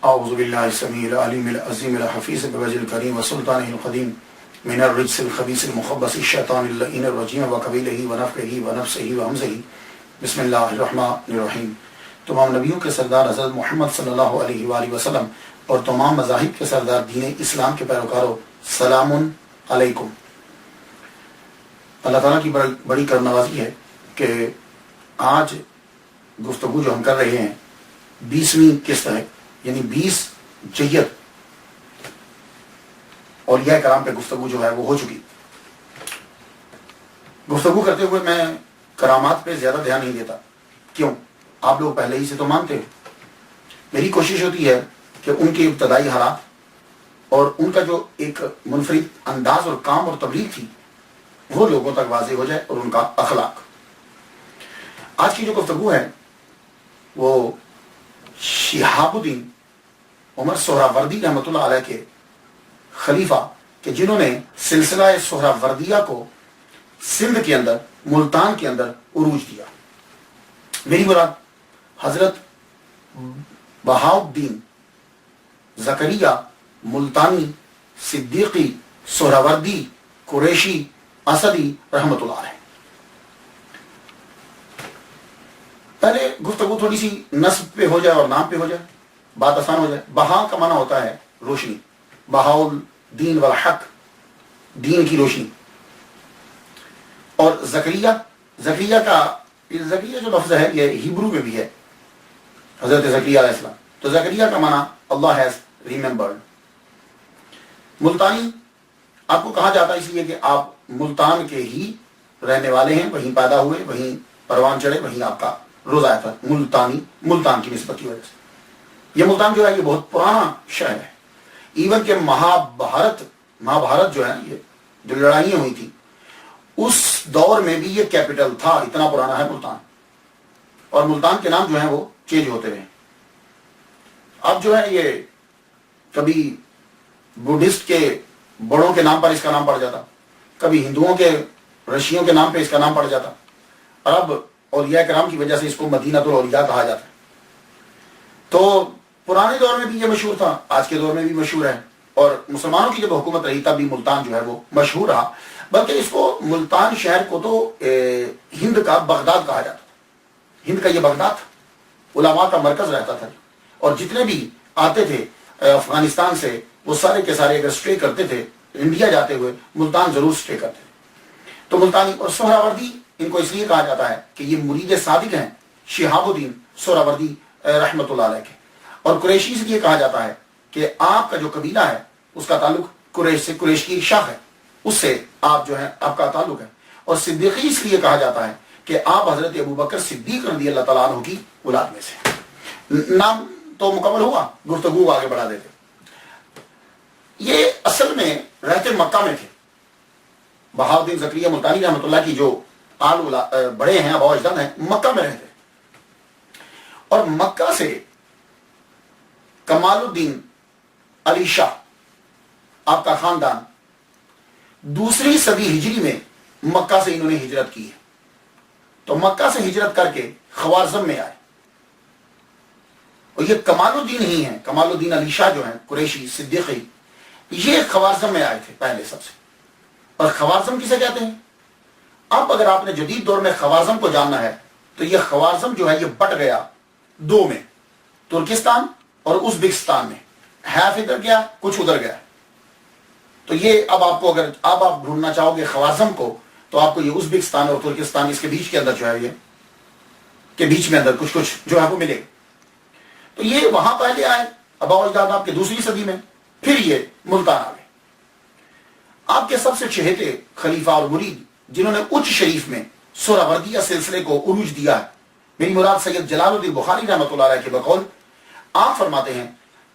اعوذ باللہ السمیع العلیم العظیم الحفیظ بوجہ الکریم وسلطانہ القدیم من الرجس الخبیث المخبث الشیطان اللعین الرجیم وقبیلہ ونفخہ ونفثہ وہمزہ بسم اللہ الرحمن الرحیم۔ تمام نبیوں کے سردار حضرت محمد صلی اللہ علیہ وآلہ وسلم اور تمام مذاہب کے سردار دین اسلام کے پیروکاروں، سلام علیکم۔ اللہ تعالیٰ کی بڑی کرم نوازی ہے کہ آج گفتگو جو ہم کر رہے ہیں 20ویں قسط ہے، یعنی 20 جیت اولیاء کرام پہ گفتگو جو ہے وہ ہو چکی۔ گفتگو کرتے ہوئے میں کرامات پہ زیادہ دھیان نہیں دیتا، کیوں؟ آپ لوگ پہلے ہی سے تو مانتے ہو۔ میری کوشش ہوتی ہے کہ ان کے ابتدائی حالات اور ان کا جو ایک منفرد انداز اور کام اور تبلیغ تھی وہ لوگوں تک واضح ہو جائے، اور ان کا اخلاق۔ آج کی جو گفتگو ہے وہ شہاب الدین عمر سہراوردی رحمۃ اللہ علیہ کے خلیفہ کہ جنہوں نے سلسلہ سہراوردیہ کو سندھ کے اندر، ملتان کے اندر عروج دیا۔ میری مراد حضرت بہاؤالدین زکریا ملتانی صدیقی سہراوردی قریشی اسدی رحمۃ اللہ علیہ۔ پہلے گفتگو تھوڑی سی نسب پہ ہو جائے اور نام پہ ہو جائے، بات آسان ہو جائے۔ بہا کا معنی ہوتا ہے روشنی، بہاؤالدین والحق، دین کی روشنی۔ اور زکریا جو لفظ ہے یہ ہیبرو میں بھی ہے، حضرت زکریا علیہ السلام، تو زکریا کا معنی اللہ ہیز ریممبرڈ۔ ملتانی آپ کو کہا جاتا ہے اس لیے کہ آپ ملتان کے ہی رہنے والے ہیں، وہیں پیدا ہوئے، وہیں پروان چڑھے، وہیں آپ کا روز آیا تھا۔ ملتانی، ملتان کی نسبت کی وجہ سے۔ یہ ملتان جو ہے یہ بہت پرانا شہر ہے، ایون کہ مہابھارت جو ہے، یہ جو لڑائیاں ہوئی تھی اس دور میں بھی یہ کیپٹل تھا، اتنا پرانا ہے ملتان۔ اور ملتان کے نام جو ہیں وہ چینج ہوتے رہے۔ اب جو ہے یہ کبھی بدھسٹ کے بڑوں کے نام پر اس کا نام پڑ جاتا، کبھی ہندوؤں کے رشیوں کے نام پہ اس کا نام پڑ جاتا، اور اب اولیاء کرام کی وجہ سے اس کو مدینہ الاولیاء کہا جاتا ہے۔ تو پرانے دور میں بھی یہ مشہور تھا، آج کے دور میں بھی مشہور ہے، اور مسلمانوں کی جب حکومت رہی تب بھی ملتان جو ہے وہ مشہور رہا۔ بلکہ اس کو ملتان شہر کو تو ہند کا بغداد کہا جاتا تھا۔ ہند کا یہ بغداد تھا، علماء کا مرکز رہتا تھا، اور جتنے بھی آتے تھے افغانستان سے وہ سارے کے سارے اگر اسٹے کرتے تھے انڈیا جاتے ہوئے ملتان ضرور اسٹے کرتے تھے۔ تو ملتانی اور سہراوردی ان کو اس لیے کہا جاتا ہے کہ یہ مرید صادق ہیں شہاب الدین سہراوردی رحمۃ اللہ علیہ کے۔ اور قریشی اس لیے کہا جاتا ہے کہ آپ کا جو قبیلہ ہے اس کا تعلق قریش سے، قریش کی ایک شاخ ہے، اس سے آپ جو ہے آپ کا تعلق ہے۔ اور صدیقی اس لیے کہا جاتا ہے کہ آپ حضرت ابوبکر صدیق رضی اللہ تعالیٰ عنہ کی اولاد میں سے۔ نام تو مکمل ہوا، گفتگو آگے بڑھا دیتے۔ یہ اصل میں رہتے مکہ میں تھے۔ بہاؤالدین زکریا ملتانی رحمۃ اللہ کی جو بڑے ہیں، ابا اجداد ہیں، مکہ میں رہتے۔ اور مکہ سے کمال الدین علی شاہ آپ کا خاندان 2 صدی ہجری میں مکہ سے انہوں نے ہجرت کی ہے۔ تو مکہ سے ہجرت کر کے خوارزم میں آئے، اور یہ کمال الدین ہی ہیں، کمال الدین علی شاہ جو ہیں قریشی صدیقی، یہ خوارزم میں آئے تھے پہلے سب سے۔ اور خوارزم کسے کہتے ہیں؟ اب اگر آپ نے جدید دور میں خوارزم کو جاننا ہے تو یہ خوارزم جو ہے یہ بٹ گیا 2 میں، ترکستان اور ازبکستان میں، ہیف ادھر گیا کچھ ادھر گیا۔ تو یہ اب آپ کو اگر آپ ڈھونڈنا چاہو گے خوارزم کو تو آپ کو یہ ازبکستان اور ترکستان اس کے بیچ کے اندر جو ہے یہ کے بیچ میں اندر کچھ جو ہے وہ ملے گا۔ تو یہ وہاں پہلے آئے ابا اجداد آپ کے 2 صدی میں، پھر یہ ملتان آ گئے۔ آپ کے سب سے چہیتے خلیفہ اور مرید جنہوں نے اچ شریف میں سہراوردیہ سلسلے کو عروج دیا ہے، میری مراد سید جلال الدین بخاری رحمۃ اللہ علیہ کے بقول آپ فرماتے ہیں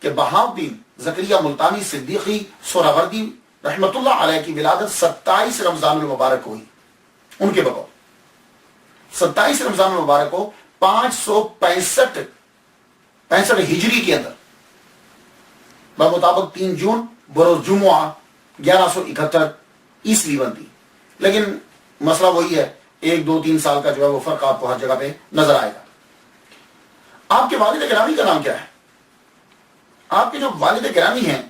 کہ بہاؤالدین زکریا ملتانی صدیقی سہراوردی رحمۃ اللہ علیہ کی ولادت 27 رمضان المبارک ہوئی۔ ان کے بقول 27 رمضان المبارک کو 565 ہجری کے اندر بمطابق 3 جون بروز جمعہ 1171 عیسوی بنتی۔ لیکن مسئلہ وہی ہے، 1 2 3 سال کا جو ہے وہ فرق آپ کو ہر جگہ پہ نظر آئے گا۔ آپ کے والد گرامی کا نام کیا ہے؟ آپ کے جو والد گرامی ہیں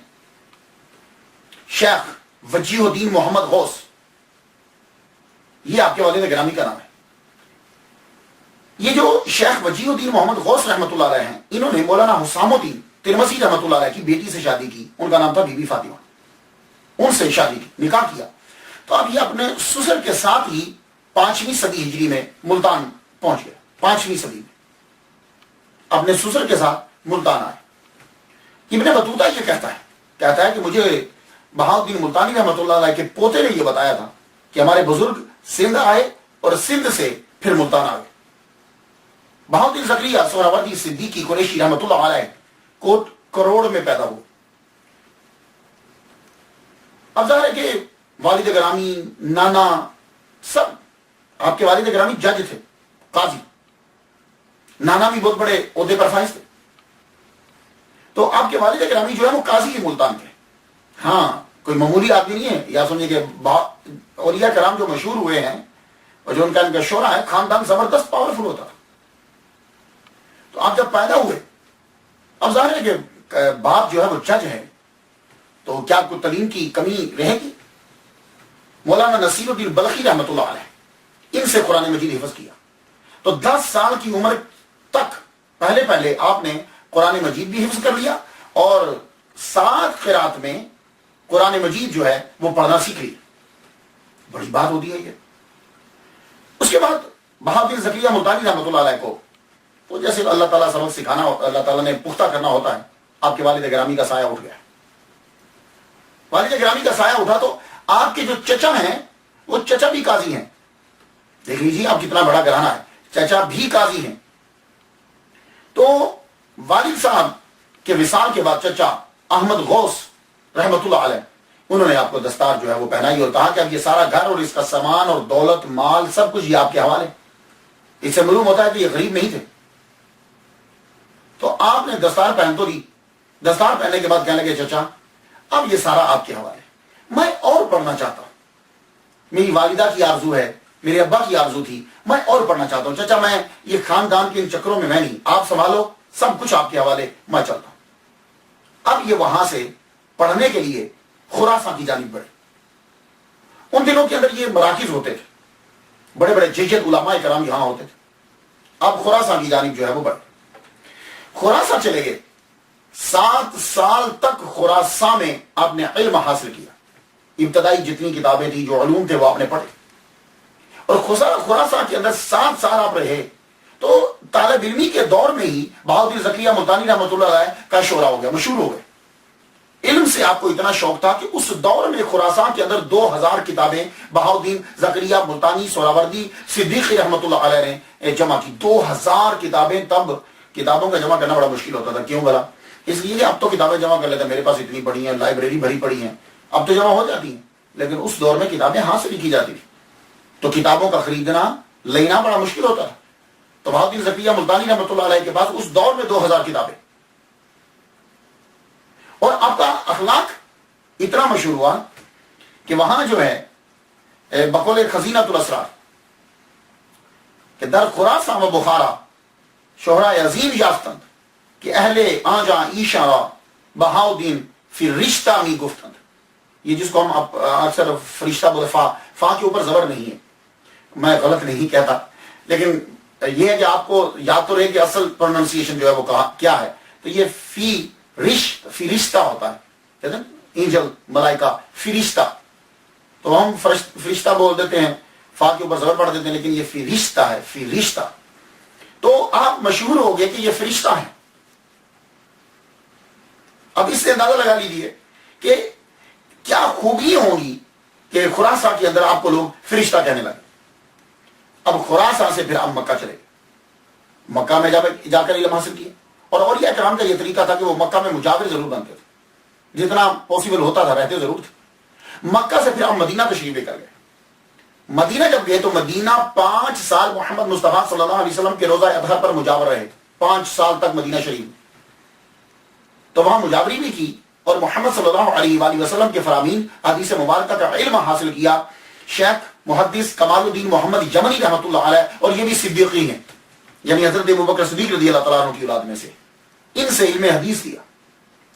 شیخ وجیہ الدین محمد غوث، یہ آپ کے والد گرامی کا نام ہے۔ یہ جو شیخ وجیہ الدین محمد غوث رحمۃ اللہ علیہ ہیں، انہوں نے مولانا حسام الدین ترمسی رحمۃ اللہ علیہ کی بیٹی سے شادی کی، ان کا نام تھا بی بی فاطمہ، ان سے شادی کی، نکاح کیا۔ تو اب یہ اپنے سسر کے ساتھ ہی 5ویں صدی ہجری میں ملتان پہنچ گیا، 5ویں صدی میں اپنے سسر کے ساتھ ملتان آئے۔ ابن بطوطہ یہ کہتا ہے کہ مجھے بہاؤالدین ملتانی رحمۃ اللہ علیہ کے پوتے نے یہ بتایا تھا کہ ہمارے بزرگ سندھ آئے اور سندھ سے پھر ملتان آ گئے۔ بہاؤالدین زکریا سہروردی صدیقی قریشی رحمۃ اللہ علیہ کوٹ کروڑ میں پیدا ہوئے۔ اب ظاہر ہے کہ والد گرامی، نانا، سب آپ کے والد گرامی جج تھے، قاضی، نانا بھی بہت بڑے عہدے پر فائز تھے۔ تو آپ کے والد گرامی جو ہے وہ قاضی کے ملتان تھے۔ ہاں، کوئی معمولی آدمی نہیں ہے، یا سمجھے کہ اولیاء کرام جو مشہور ہوئے ہیں اور جو ان کا شعرا ہے، خاندان زبردست پاورفل ہوتا تھا۔ تو آپ جب پیدا ہوئے، اب ظاہر ہے کہ باپ جو ہے وہ جج ہے، تو کیا کوئی تعلیم کی کمی رہے گی؟ مولانا نصیر الدین بلخی رحمۃ اللہ علیہ، ان سے قرآن مجید حفظ کیا۔ تو 10 سال کی عمر تک پہلے آپ نے قرآن مجید بھی حفظ کر لیا، اور 7 قرات میں قرآن مجید جو ہے وہ پڑھنا سیکھ لیا۔ بڑی بات ہوتی ہے یہ۔ اس کے بعد بہاؤالدین زکریا ملتانی رحمۃ اللہ علیہ کو وہ جیسے اللہ تعالیٰ سبق سکھانا، اللہ تعالیٰ نے پختہ کرنا ہوتا ہے، آپ کے والد گرامی کا سایہ اٹھ گیا۔ والد گرامی کا سایہ اٹھا تو آپ کے جو چچا ہیں وہ چچا بھی قاضی ہیں۔ دیکھ لیجیے آپ کتنا بڑا گھرانہ ہے، چچا بھی قاضی ہیں۔ تو والد صاحب کے وصال کے بعد چچا احمد غوث رحمۃ اللہ علیہ، انہوں نے آپ کو دستار جو ہے وہ پہنائی اور کہا کہ اب یہ سارا گھر اور اس کا سامان اور دولت مال سب کچھ یہ آپ کے حوالے۔ اس سے معلوم ہوتا ہے کہ یہ غریب نہیں تھے۔ تو آپ نے دستار پہن تو لی، دستار پہننے کے بعد کہنے لگے چچا اب یہ سارا آپ کے حوالے، میں اور پڑھنا چاہتا ہوں، میری والدہ کی آرزو ہے، میرے ابا کی آرزو تھی، میں اور پڑھنا چاہتا ہوں، چچا میں یہ خاندان کے ان چکروں میں نہیں، آپ سنبھالو، سب کچھ آپ کے حوالے، میں چلتا ہوں۔ اب یہ وہاں سے پڑھنے کے لیے خراسان کی جانب بڑھے۔ ان دنوں کے اندر یہ مراکز ہوتے تھے، بڑے بڑے جیجت علماء کرام یہاں ہوتے تھے۔ اب خراسان کی جانب جو ہے وہ بڑھے، خراسان چلے گئے۔ 7 سال تک خراسان میں آپ نے علم حاصل کیا، ابتدائی جتنی کتابیں تھیں، جو علوم تھے، وہ آپ نے پڑھے، اور خراسان کے اندر 7 سال آپ رہے۔ تو طالب علمی کے دور میں ہی بہاؤالدین زکریا ملتانی رحمۃ اللہ علیہ کا شہرا ہو گیا، مشہور ہو گئے۔ علم سے آپ کو اتنا شوق تھا کہ اس دور میں خراسان کے اندر 2000 کتابیں بہاؤالدین زکریا ملتانی سہروردی صدیقی رحمۃ اللہ علیہ نے جمع کی۔ 2000 کتابیں۔ تب کتابوں کا جمع کرنا بڑا مشکل ہوتا تھا، کیوں بھلا؟ اس لیے کہ اب تو کتابیں جمع کر لیتے ہیں، میرے پاس اتنی بڑی ہیں، لائبریری بھری پڑی ہیں، اب تو جمع ہو جاتی ہیں، لیکن اس دور میں کتابیں ہاتھ سے لکھی جاتی تھی، تو کتابوں کا خریدنا لینا بڑا مشکل ہوتا تھا۔ تو بہاؤالدین زکریا ملتانی رحمۃ اللہ علیہ کے پاس اس دور میں 2000 کتابیں، اور آپ کا اخلاق اتنا مشہور ہوا کہ وہاں جو ہے بقول خزینۃ الاسرار کہ در خراسان و بخارا شہرا عظیم یافتند کہ اہل آنجا ایشا را بہاؤالدین فی رشتہ می گفتند۔ یہ جس کو ہم اکثر فرشتہ بولتے، فا کے اوپر زبر نہیں ہے، میں غلط نہیں کہتا، لیکن یہ ہے کہ آپ کو یاد تو رہے کہ اصل پروننسیشن جو ہے وہ کیا ہے۔ تو یہ فی رشتہ ہوتا ہے، کہتے ہیں اینجل، ملائکہ، فرشتہ، تو ہم فرشتہ بول دیتے ہیں، فا کے اوپر زبر پڑھ دیتے ہیں، لیکن یہ فرشتہ ہے، فرشتہ۔ تو آپ مشہور ہو گئے کہ یہ فرشتہ ہے۔ اب اس سے اندازہ لگا لیجیے کہ کیا خوبی ہوں گی کہ خراسان کے اندر آپ کو لوگ فرشتہ کہنے لگے۔ اب خراسان سے پھر آپ مکہ چلے گئے، مکہ میں جا کر علم حاصل کیا، اور اولیاء کرام کا یہ طریقہ تھا کہ وہ مکہ میں مجاور ضرور بنتے تھے، جتنا پاسبل ہوتا تھا رہتے ضرور تھے۔ مکہ سے پھر آپ مدینہ تشریف لے کر گئے۔ مدینہ جب گئے تو مدینہ 5 سال محمد مصطفیٰ صلی اللہ علیہ وسلم کے روزہ اضحیٰ پر مجاور رہے، 5 سال تک مدینہ شریف، تو وہاں مجاوری بھی کی، اور محمد صلی اللہ علیہ وآلہ وسلم کے فرامین حدیث مبارکہ کا علم حاصل کیا۔ شیخ محدث کمال الدین محمد یمنی رحمۃ اللہ علیہ، اور یہ بھی صدیقی ہیں، یعنی حضرت ابوبکر صدیق رضی اللہ تعالیٰ عنہ کی اولاد میں سے، ان سے علم حدیث لیا۔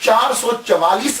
444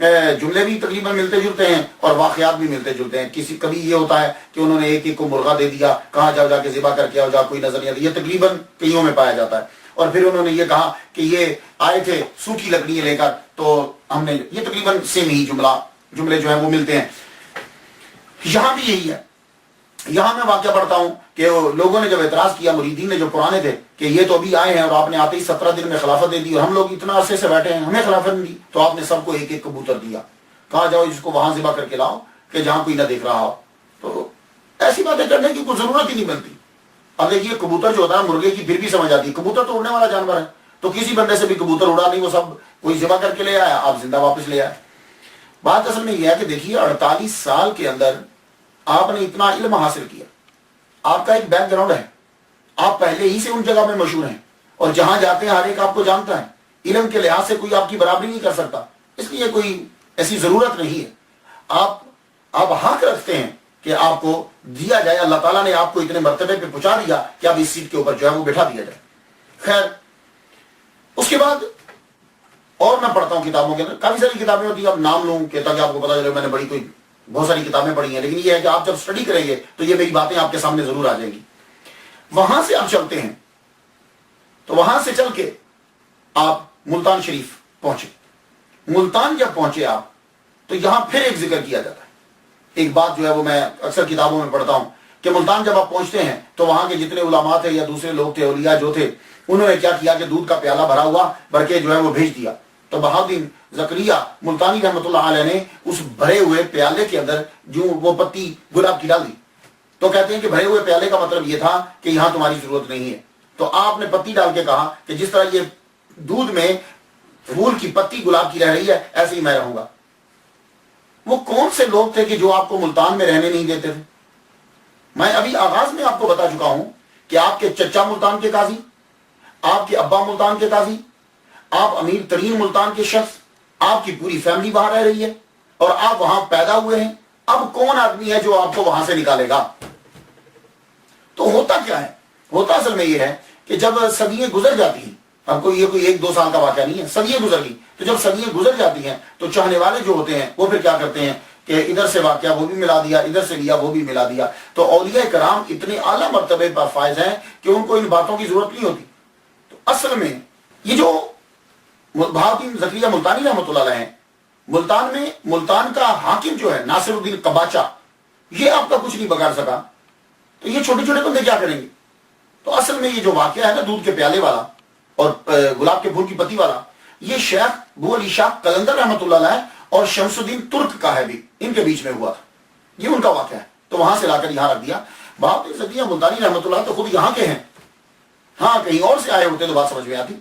جملے بھی تقریباً ملتے جلتے ہیں اور واقعات بھی ملتے جلتے ہیں. کبھی یہ ہوتا ہے کہ انہوں نے ایک ایک کو مرغا دے دیا, کہاں جاؤ جا کے ذبح کر کے آؤ, جا کوئی نظر نہیں آتی. یہ تقریباً کئیوں میں پایا جاتا ہے. اور پھر انہوں نے یہ کہا کہ یہ آئے تھے سوکھی لکڑیاں لے کر, تو ہم نے, یہ تقریباً سیم ہی جملے جو ہیں وہ ملتے ہیں. یہاں بھی یہی ہے. یہاں میں واقعہ پڑھتا ہوں کہ لوگوں نے جب اعتراض کیا, مریدین نے جو پرانے تھے, کہ یہ تو ابھی آئے ہیں اور آپ نے آتے ہی 17 دن میں خلافت دے دی, اور ہم لوگ اتنا عرصے سے بیٹھے ہیں, ہمیں خلافت نہیں دی. تو آپ نے سب کو ایک ایک کبوتر دیا, کہا جاؤ اس کو وہاں ذبح کر کے لاؤ کہ جہاں کوئی نہ دیکھ رہا ہو. تو ایسی باتیں کرنے کی کوئی ضرورت ہی نہیں بنتی. اب دیکھیے کبوتر جو ہوتا ہے مرغے کی پھر بھی سمجھ آتی ہے, کبوتر تو اڑنے والا جانور ہے, تو کسی بندے سے بھی کبوتر اڑا نہیں, وہ سب کوئی ذبح کر کے لے آیا, آپ زندہ واپس لے آئے. بات اصل میں یہ ہے کہ دیکھیے 48 سال کے اندر آپ نے اتنا علم حاصل کیا, آپ کا ایک بیک گراؤنڈ ہے, آپ پہلے ہی سے ان جگہ میں مشہور ہیں, اور جہاں جاتے ہیں ہر ایک آپ کو جانتا ہے. علم کے لحاظ سے کوئی آپ کی برابری نہیں کر سکتا, اس لیے کوئی ایسی ضرورت نہیں ہے. آپ حق رکھتے ہیں کہ آپ کو دیا جائے. اللہ تعالیٰ نے آپ کو اتنے مرتبے پہ پہنچا دیا کہ اب اس سیٹ کے اوپر جو ہے وہ بٹھا دیا جائے. خیر, اس کے بعد اور میں پڑھتا ہوں کتابوں کے اندر, کافی ساری کتابیں ہوتی ہیں, اب نام لوں کہ تاکہ آپ کو پتا چلے میں نے بہت ساری کتابیں پڑھی ہیں, لیکن یہ ہے کہ آپ جب اسٹڈی کریں گے تو یہ میری باتیں آپ کے سامنے ضرور آ جائیں گی. وہاں سے آپ چلتے ہیں, تو وہاں سے چل کے آپ ملتان شریف پہنچے. ملتان جب پہنچے آپ, تو یہاں پھر ایک ذکر کیا جاتا ہے. ایک بات جو ہے وہ میں اکثر کتابوں میں پڑھتا ہوں کہ ملتان جب آپ پہنچتے ہیں تو وہاں کے جتنے علماء تھے یا دوسرے لوگ تھے, اولیاء جو تھے, انہوں نے کیا کیا کہ دودھ کا پیالہ بھرا ہوا بھر کے جو ہے وہ بھیج دیا. تو بہاؤالدین زکریا ملتانی رحمۃ اللہ علیہ نے اس بھرے ہوئے پیالے کے اندر جو وہ پتی گلاب کی ڈال دی. تو کہتے ہیں کہ بھرے ہوئے پیالے کا مطلب یہ تھا کہ یہاں تمہاری ضرورت نہیں ہے. تو آپ نے پتی ڈال کے کہا کہ جس طرح یہ دودھ میں پھول کی پتی گلاب کی رہ رہی ہے, ایسے ہی میں رہوں گا. وہ کون سے لوگ تھے کہ جو آپ کو ملتان میں رہنے نہیں دیتے تھے؟ میں ابھی آغاز میں آپ کو بتا چکا ہوں کہ آپ کے چچا ملتان کے قاضی, آپ کے ابا ملتان کے قاضی, آپ امیر ترین ملتان کے شخص, آپ کی پوری فیملی وہاں رہ رہی ہے, اور آپ وہاں پیدا ہوئے ہیں. اب کون آدمی ہے جو آپ کو وہاں سے نکالے گا؟ تو ہوتا کیا ہے؟ ہوتا اصل میں یہ ہے کہ جب صدیاں گزر جاتی ہیں, اب یہ کوئی 1-2 سال کا واقعہ نہیں ہے, صدیاں گزر گئی, تو جب صدیاں گزر جاتی ہیں تو چاہنے والے جو ہوتے ہیں وہ پھر کیا کرتے ہیں کہ ادھر سے واقعہ وہ بھی ملا دیا, ادھر سے لیا وہ بھی ملا دیا. تو اولیاء کرام اتنے اعلیٰ مرتبے پر فائز ہیں کہ ان کو ان باتوں کی ضرورت نہیں ہوتی. تو اصل میں یہ جو بہاؤالدین زکریا ملتانی رحمۃ اللہ علیہ ہیں, ملتان میں ملتان کا حاکم جو ہے ناصر الدین قباچہ, یہ آپ کا کچھ نہیں بگاڑ سکا. تو یہ چھوٹے چھوٹے بندے کیا کریں گے؟ تو اصل میں یہ جو واقعہ ہے نا دودھ کے پیالے والا اور گلاب کے پھول کی پتی والا, یہ شیخ ابو علی شاہ قلندر رحمۃ اللہ علیہ اور شمس الدین ترک کا ہے بھی, ان کے بیچ میں ہوا تھا. یہ ان کا واقعہ ہے. تو وہاں سے لا کر یہاں رکھ دیا. بہاؤالدین زکریا ملتانی رحمۃ اللہ تو خود یہاں کے ہیں, ہاں کہیں اور سے آئے ہوتے تو بات سمجھ میں آتی.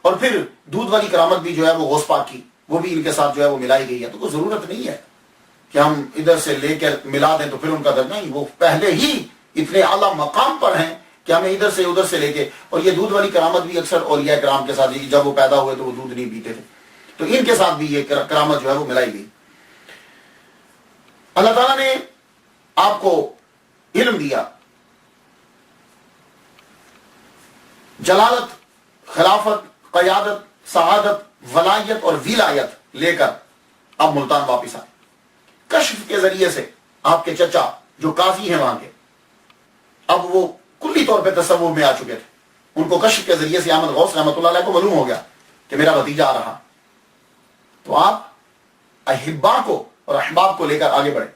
اور پھر دودھ والی کرامت بھی جو ہے وہ غوث پاک کی, وہ بھی ان کے ساتھ جو ہے وہ ملائی گئی ہے. تو کوئی ضرورت نہیں ہے کہ ہم ادھر سے لے کر ملا دیں تو پھر ان کا درد نہیں, وہ پہلے ہی اتنے اعلیٰ مقام پر ہیں کہ ہمیں ادھر سے لے کے. اور یہ دودھ والی کرامت بھی اکثر اولیاء کرام کے ساتھ, جب وہ پیدا ہوئے تو وہ دودھ نہیں پیتے تھے, تو ان کے ساتھ بھی یہ کرامت جو ہے وہ ملائی گئی. اللہ تعالیٰ نے آپ کو علم دیا, جلالت, خلافت, قیادت, سعادت, ولایت اور ولایت لے کر آپ ملتان واپس آئے. کشف کے ذریعے سے آپ کے چچا جو قاضی ہیں وہاں کے, اب وہ کلی طور پہ تصور میں آ چکے تھے. ان کو کشف کے ذریعے سے احمد غوث رحمۃ اللہ علیہ کو معلوم ہو گیا کہ میرا بھتیجا آ رہا. تو آپ احبا کو اور احباب کو لے کر آگے بڑھے.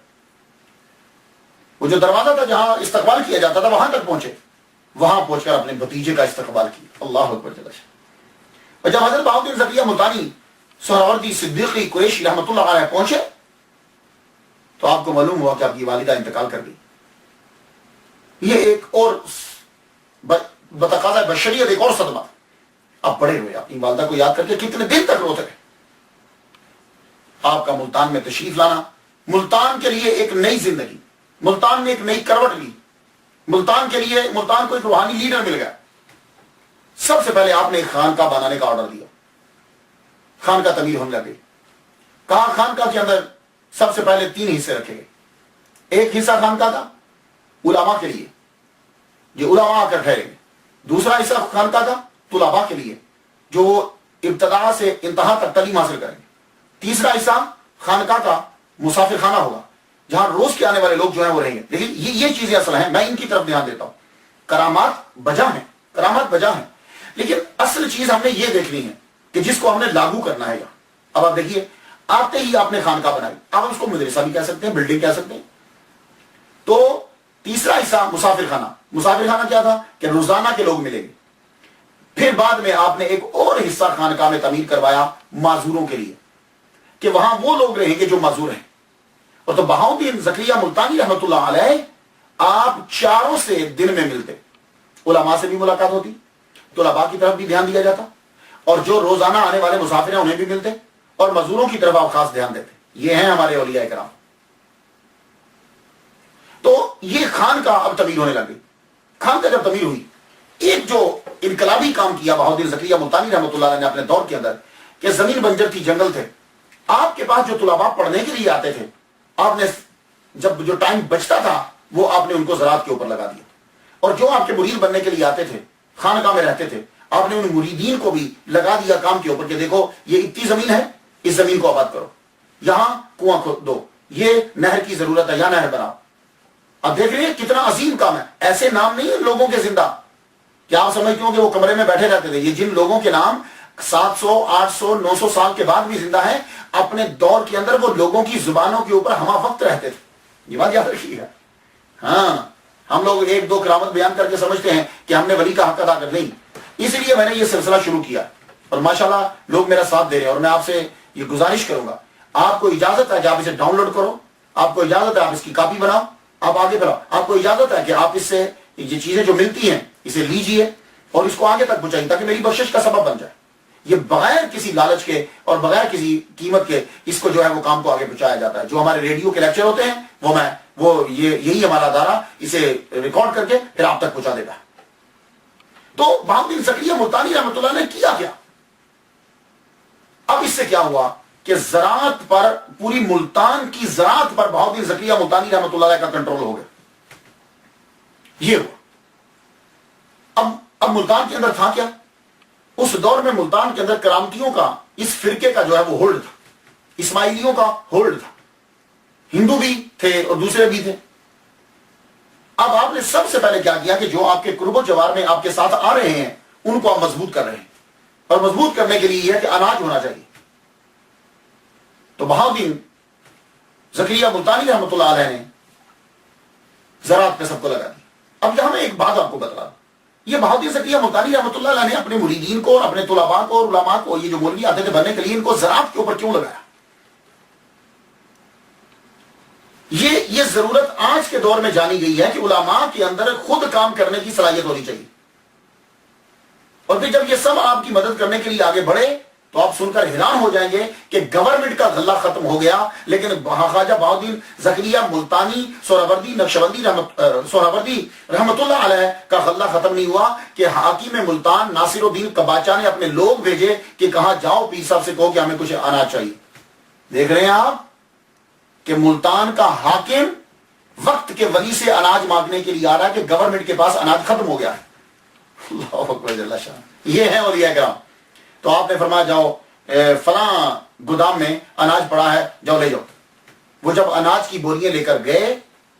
وہ جو دروازہ تھا جہاں استقبال کیا جاتا تھا وہاں تک پہنچے, وہاں پہنچ کر اپنے بھتیجے کا استقبال کیا. اللہ اکبر جل شانہ. اور جب حضرت بہاؤالدین زکریا ملتانی سہراوردی صدیقی قریشی رحمۃ اللہ علیہ پہنچے تو آپ کو معلوم ہوا کہ آپ کی والدہ انتقال کر گئی. یہ ایک اور بتقاضا بشریت ایک اور صدمہ. آپ پڑے ہوئے اپنی والدہ کو یاد کر کے کتنے دن تک روتے رہے. آپ کا ملتان میں تشریف لانا ملتان کے لیے ایک نئی زندگی, ملتان نے ایک نئی کروٹ لی. ملتان کے لیے ملتان کو ایک روحانی لیڈر مل گیا. سب سے پہلے آپ نے ایک خانقاہ بنانے کا آرڈر دیا. خانقاہ تعمیر ہونے لگے. کہا خانقاہ کے اندر سب سے پہلے 3 حصے رکھے گئے. ایک حصہ خانقاہ کا علماء کے لیے, جو علماء آ کر ٹھہریں گے. دوسرا حصہ خانقاہ کا طلباء کے لیے, جو ابتدا سے انتہا تک تعلیم حاصل کریں گے. تیسرا حصہ خانقاہ کا مسافر خانہ ہوگا، جہاں روز کے آنے والے لوگ جو ہیں وہ رہیں گے. لیکن یہ چیزیں اصل ہیں، میں ان کی طرف دھیان دیتا ہوں. کرامات بجا ہیں، کرامات بجا ہیں، لیکن اصل چیز ہم نے یہ دیکھنی ہے کہ جس کو ہم نے لاگو کرنا ہے یہاں. اب آپ دیکھیے، آتے ہی آپ نے خانقاہ بنائی، آپ اس کو مدرسہ بھی کہہ سکتے ہیں، بلڈنگ کہہ سکتے ہیں. تو تیسرا حصہ مسافر خانہ. مسافر خانہ کیا تھا کہ روزانہ کے لوگ ملیں گے. پھر بعد میں آپ نے ایک اور حصہ خانقاہ میں تعمیر کروایا معذوروں کے لیے، کہ وہاں وہ لوگ رہیں گے جو معذور ہیں. اور تو بہاؤدین زکریا ملتانی رحمۃ اللہ علیہ آپ چاروں سے دن میں ملتے، علماء سے بھی ملاقات ہوتی، طلباء کی طرف بھی دھیان دیا جاتا، اور جو روزانہ آنے والے مسافر ہیں انہیں بھی ملتے، اور مزدوروں کی طرف آپ خاص دھیان دیتے. یہ ہیں ہمارے اولیاء کرام. تو یہ خانقاہ اب تعمیر ہونے لگی. خانقاہ جب تعمیر ہوئی، ایک جو انقلابی کام کیا بہاؤدین زکریا ملتانی رحمۃ اللہ علیہ نے اپنے دور کے اندر، کہ زمین بنجر تھی، جنگل تھے، آپ کے پاس جو طلباء پڑھنے کے لیے آتے تھے، آپ نے جب جو ٹائم بچتا تھا وہ آپ نے ان کو زراعت کے اوپر لگا دیا. اور جو آپ کے مرید بننے کے لیے آتے تھے، خانقاہ میں رہتے تھے، آپ نے ان مریدین کو بھی لگا دیا کام کے اوپر کہ دیکھو یہ اتنی زمین ہے، اس زمین کو آباد کرو، یہاں کنواں کھود دو، یہ نہر کی ضرورت ہے، یہاں نہر بناؤ. اب دیکھ رہے ہیں کتنا عظیم کام ہے. ایسے نام نہیں ہیں لوگوں کے زندہ، کیا آپ سمجھتے ہو کہ وہ کمرے میں بیٹھے رہتے تھے؟ یہ جن لوگوں کے نام 700 800 900 سال کے بعد بھی زندہ ہیں، اپنے دور کے اندر وہ لوگوں کی زبانوں کے اوپر ہمہ وقت رہتے تھے. یہ بات یاد رکھیے گا. ہاں، ہم لوگ ایک دو کرامت بیان کر کے سمجھتے ہیں کہ ہم نے ولی کا حق ادا کر. نہیں، اس لیے میں نے یہ سلسلہ شروع کیا، اور ماشاءاللہ لوگ میرا ساتھ دے رہے ہیں. اور میں آپ سے یہ گزارش کروں گا، آپ کو اجازت ہے کہ آپ اسے ڈاؤن لوڈ کرو، آپ کو اجازت ہے آپ اس کی کاپی بناؤ، آپ آگے بڑھاؤ، آپ کو اجازت ہے کہ آپ اس سے یہ چیزیں جو ملتی ہیں اسے لیجئے اور اس کو آگے تک پہنچائیے، تاکہ میری بخشش کا سبب بن جائے. یہ بغیر کسی لالچ کے اور بغیر کسی قیمت کے اس کو جو ہے وہ کام کو آگے پہنچایا جاتا ہے. جو ہمارے ریڈیو کے لیکچر ہوتے ہیں یہی ہمارا ادارہ اسے ریکارڈ کر کے پھر آپ تک پہنچا دیتا ہے. تو بہاؤدین زکریا ملتانی رحمۃ اللہ نے کیا کیا؟ اب اس سے کیا ہوا کہ زراعت پر، پوری ملتان کی زراعت پر بہاؤدین زکریا ملتانی رحمۃ اللہ کا کنٹرول ہو گیا. یہ ہوا. اب ملتان کے اندر تھا کیا؟ اس دور میں ملتان کے اندر کرامتیوں کا، اس فرقے کا جو ہے وہ ہولڈ تھا، اسماعیلیوں کا ہولڈ تھا. ہندو بھی تھے اور دوسرے بھی تھے. اب آپ نے سب سے پہلے کیا کیا کہ جو آپ کے قرب و جوار میں آپ کے ساتھ آ رہے ہیں ان کو آپ مضبوط کر رہے ہیں، اور مضبوط کرنے کے لیے یہ ہے کہ اناج ہونا چاہیے. تو بہاؤدین زکریا ملتانی رحمۃ اللہ علیہ نے زراعت پہ سب کو لگا دی. اب یہاں میں ایک بات آپ کو بتلا دوں، یہ بہاؤدین زکریا ملتانی رحمۃ اللہ علیہ نے اپنے مریدین کو اور اپنے طلباء کو اور علماء کو، یہ جو مولوی آتے تھے بننے کے لیے، ان کو زراعت کے اوپر کیوں لگایا؟ یہ ضرورت آج کے دور میں جانی گئی ہے کہ علماء کے اندر خود کام کرنے کی صلاحیت ہونی چاہیے. اور پھر جب یہ سب آپ کی مدد کرنے کے لیے آگے بڑھے تو آپ سن کر حیران ہو جائیں گے کہ گورنمنٹ کا غلہ ختم ہو گیا، لیکن خواجہ بہاؤدین زکریا ملتانی سہروردی نقشبندی رحمت اللہ علیہ کا غلہ ختم نہیں ہوا کہ حاکم ملتان ناصر الدین قباچہ نے اپنے لوگ بھیجے کہ کہاں جاؤ پیر صاحب سے کہو کہ ہمیں کچھ اناج چاہیے. دیکھ رہے ہیں آپ کہ ملتان کا حاکم وقت کے ولی سے اناج مانگنے کے لیے آ رہا ہے کہ گورنمنٹ کے پاس اناج ختم ہو گیا ہے. اللہ اکبر جل شان. یہ ہے اولیاء کرام. تو آپ نے فرمایا جاؤ فلاں گودام میں اناج پڑا ہے، جاؤ لے جاؤ. وہ جب اناج کی بوریاں لے کر گئے،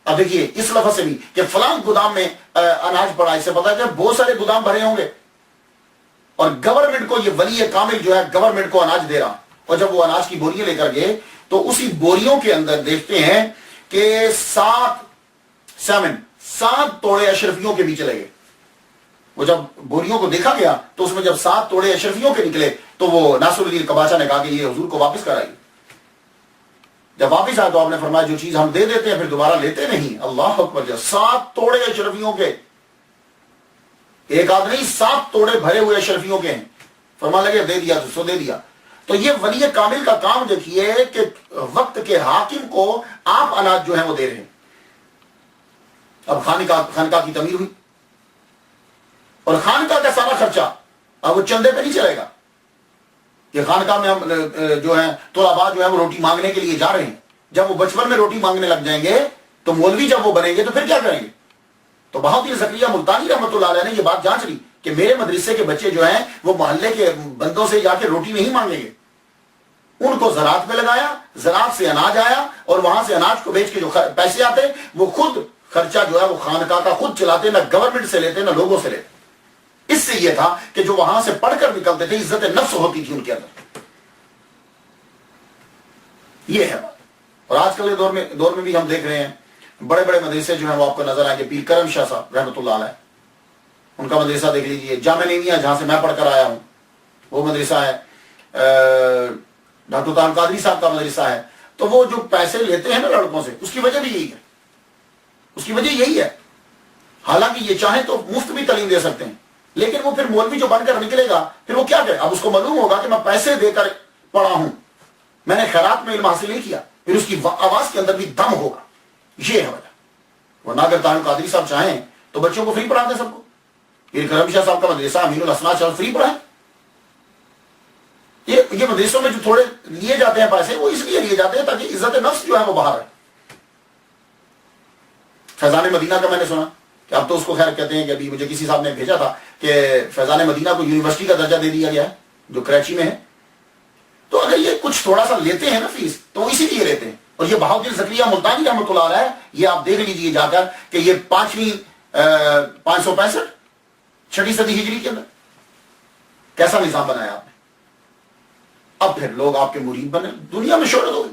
اب دیکھیے اس لفظ سے بھی کہ فلاں گودام میں اناج پڑا، اس سے پتا ہے بہت سارے گودام بھرے ہوں گے، اور گورنمنٹ کو یہ ولی کامل جو ہے گورنمنٹ کو اناج دے رہا. اور جب وہ اناج کی بوریاں لے کر گئے تو اسی بوریوں کے اندر دیکھتے ہیں کہ 7 توڑے اشرفیوں کے بھی چلے گئے. وہ جب بوریوں کو دیکھا گیا تو اس میں جب 7 توڑے اشرفیوں کے نکلے تو وہ ناصر الدین قباچہ نے کہا کہ یہ حضور کو واپس کرائیے. جب واپس آئے تو آپ نے فرمایا جو چیز ہم دے دیتے ہیں پھر دوبارہ لیتے نہیں. اللہ اکبر. جب 7 توڑے اشرفیوں کے، ایک آدمی 7 توڑے بھرے ہوئے اشرفیوں کے ہیں، فرمان لگے دے دیا تو دے دیا. تو یہ ولی کامل کا کام دیکھیے کہ وقت کے حاکم کو آپ اناج جو ہے وہ دے رہے ہیں. اب خانقاہ کی تعمیر ہوئی، اور خانقاہ کا سارا خرچہ اب وہ چندے پہ نہیں چلے گا کہ خانقاہ میں ہم جو ہے طلباء جو ہے وہ روٹی مانگنے کے لیے جا رہے ہیں. جب وہ بچپن میں روٹی مانگنے لگ جائیں گے تو مولوی جب وہ بنیں گے تو پھر کیا کریں گے؟ تو بہاؤدین زکریا ملتانی رحمۃ اللہ علیہ نے یہ بات جانچ لی کہ میرے مدرسے کے بچے جو ہیں وہ محلے کے بندوں سے جا کے روٹی نہیں مانگیں گے، ان کو زراعت میں لگایا، زراعت سے اناج آیا، اور وہاں سے اناج کو بیچ کے جو پیسے آتے وہ خود خرچہ جو ہے وہ خانقاہ کا خود چلاتے، نہ گورنمنٹ سے لیتے نہ لوگوں سے لیتے۔ اس سے یہ تھا کہ جو وہاں سے پڑھ کر نکلتے تھے عزت نفس ہوتی تھی ان کے اندر۔ یہ ہے بات۔ اور آج کل کے دور میں بھی ہم دیکھ رہے ہیں بڑے بڑے مدرسے جو ہیں وہ آپ کو نظر آئیں گے۔ پیر کرم شاہ صاحب رحمۃ اللہ علیہ، ان کا مدرسہ دیکھ لیجئے، جامعہ نعیمیہ جہاں سے میں پڑھ کر آیا ہوں وہ مدرسہ ہے، ڈاکٹر طاہر قادری صاحب کا مدرسہ ہے۔ تو وہ جو پیسے لیتے ہیں نا لڑکوں سے، اس کی وجہ بھی یہی ہے، اس کی وجہ یہی ہے۔ حالانکہ یہ چاہیں تو مفت بھی تعلیم دے سکتے ہیں، لیکن وہ پھر مولوی جو بن کر نکلے گا پھر وہ کیا کرے؟ اب اس کو معلوم ہوگا کہ میں پیسے دے کر پڑھا ہوں، میں نے خیرات میں علم حاصل نہیں کیا، پھر اس کی آواز کے اندر بھی دم ہوگا۔ یہ ہے وجہ۔ ورنہ اگر طاہر قادری صاحب چاہیں تو بچوں کو فری پڑھا دیں، سب کو۔ پیر کرم شاہ صاحب کا مدرسہ امین الاسناد صاحب فری پڑھائیں۔ یہ مدرسوں میں جو تھوڑے لیے جاتے ہیں پیسے، وہ اس لیے لیے جاتے ہیں تاکہ عزت نفس جو ہے وہ باہر رہے۔ فیضان مدینہ کا میں نے سنا کہ اب تو اس کو خیر کہتے ہیں کہ ابھی مجھے کسی صاحب نے بھیجا تھا کہ فیضان مدینہ کو یونیورسٹی کا درجہ دے دیا گیا ہے جو کراچی میں ہے۔ تو اگر یہ کچھ تھوڑا سا لیتے ہیں نا فیس، تو اسی لیے لیتے ہیں۔ اور یہ بہاؤدین زکریا ملتانی رحمۃ اللہ علیہ، یہ آپ دیکھ لیجئے جا کر کہ یہ 565 چھٹی صدی ہجری کے اندر کیسا نظام بنایا آپ نے۔ اب پھر لوگ آپ کے مرید بنے، دنیا میں شہرت ہوگی،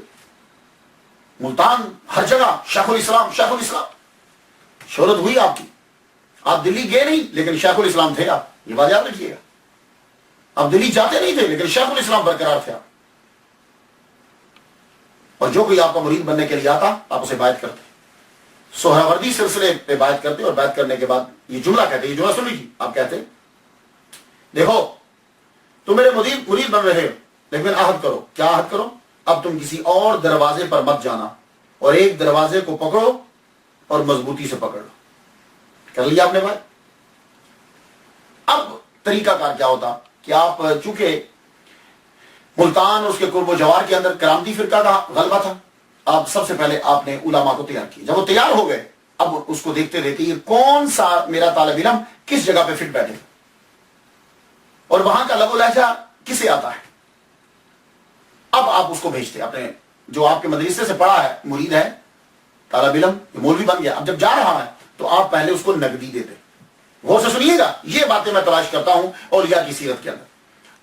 ملتان ہر جگہ شیخ الاسلام شیخ الاسلام، شہرت ہوئی آپ کی۔ آپ دلی گئے نہیں لیکن شیخ الاسلام تھے آپ، یہ بات یاد رکھیے گا۔ آپ دلی جاتے نہیں تھے لیکن شیخ الاسلام برقرار تھے آپ۔ اور جو کوئی آپ کا مرید بننے کے لیے آتا آپ اسے بیعت کرتے، سہراوردی سلسلے پہ بیعت کرتے، اور بیعت کرنے کے بعد یہ جملہ کہتے، یہ جملہ سن لیجیے، آپ کہتے دیکھو تم میرے مرید بن رہے ہو، لیکن عہد کرو۔ کیا عہد کرو؟ اب تم کسی اور دروازے پر مت جانا، اور ایک دروازے کو پکڑو اور مضبوطی سے پکڑ لو۔ کر لیا آپ نے بات؟ اب طریقہ کار کیا ہوتا کہ آپ چونکہ ملتان اس کے قرب و جوار کے اندر کرامتی فرقہ کا غلبہ تھا، آپ سب سے پہلے آپ نے علماء کو تیار کیا۔ جب وہ تیار ہو گئے اب اس کو دیکھتے دیکھتے یہ کون سا میرا طالب علم کس جگہ پہ فٹ بیٹھے اور وہاں کا لب و لہجہ کسے آتا ہے، اب آپ اس کو بھیجتے اپنے جو آپ کے مدرسے سے پڑھا ہے، مرید ہے، طالب علم، مولوی بن گیا، اب جب جا رہا ہے تو آپ پہلے اس کو نقدی دیتے۔ غور سے سنیے گا، یہ باتیں میں تلاش کرتا ہوں اولیاء کی سیرت کے اندر۔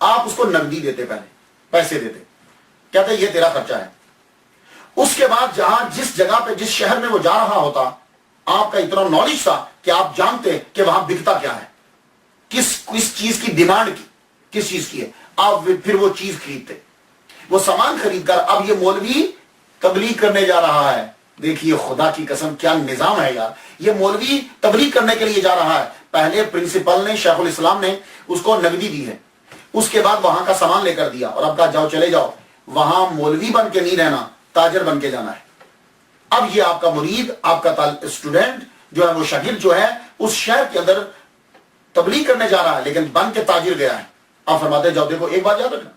آپ اس کو نقدی دیتے، پہلے پیسے دیتے، کہتے یہ تیرا خرچہ ہے۔ اس کے بعد جہاں جس جگہ پہ جس شہر میں وہ جا رہا ہوتا، آپ کا اتنا نالج تھا کہ آپ جانتے کہ وہاں بکتا کیا ہے، کس چیز کی ڈیمانڈ کی، کس چیز کی ہے، آپ پھر وہ چیز خریدتے۔ وہ سامان خرید کر اب یہ مولوی تبلیغ کرنے جا رہا ہے۔ دیکھیے خدا کی قسم کیا نظام ہے یار، یہ مولوی تبلیغ کرنے کے لیے جا رہا ہے۔ پہلے پرنسپل نے شیخ الاسلام نے اس کو نقدی دی ہے، اس کے بعد وہاں کا سامان لے کر دیا، اور اب کہا جاؤ چلے جاؤ، وہاں مولوی بن کے نہیں رہنا، تاجر بن کے جانا ہے۔ اب یہ آپ کا مرید، آپ کا اسٹوڈنٹ جو ہے، وہ شاگرد جو ہے، اس شہر کے اندر تبلیغ کرنے جا رہا ہے لیکن بن کے تاجر گیا ہے۔ آپ فرماتے جاؤ دیکھو ایک بات یاد رکھنا،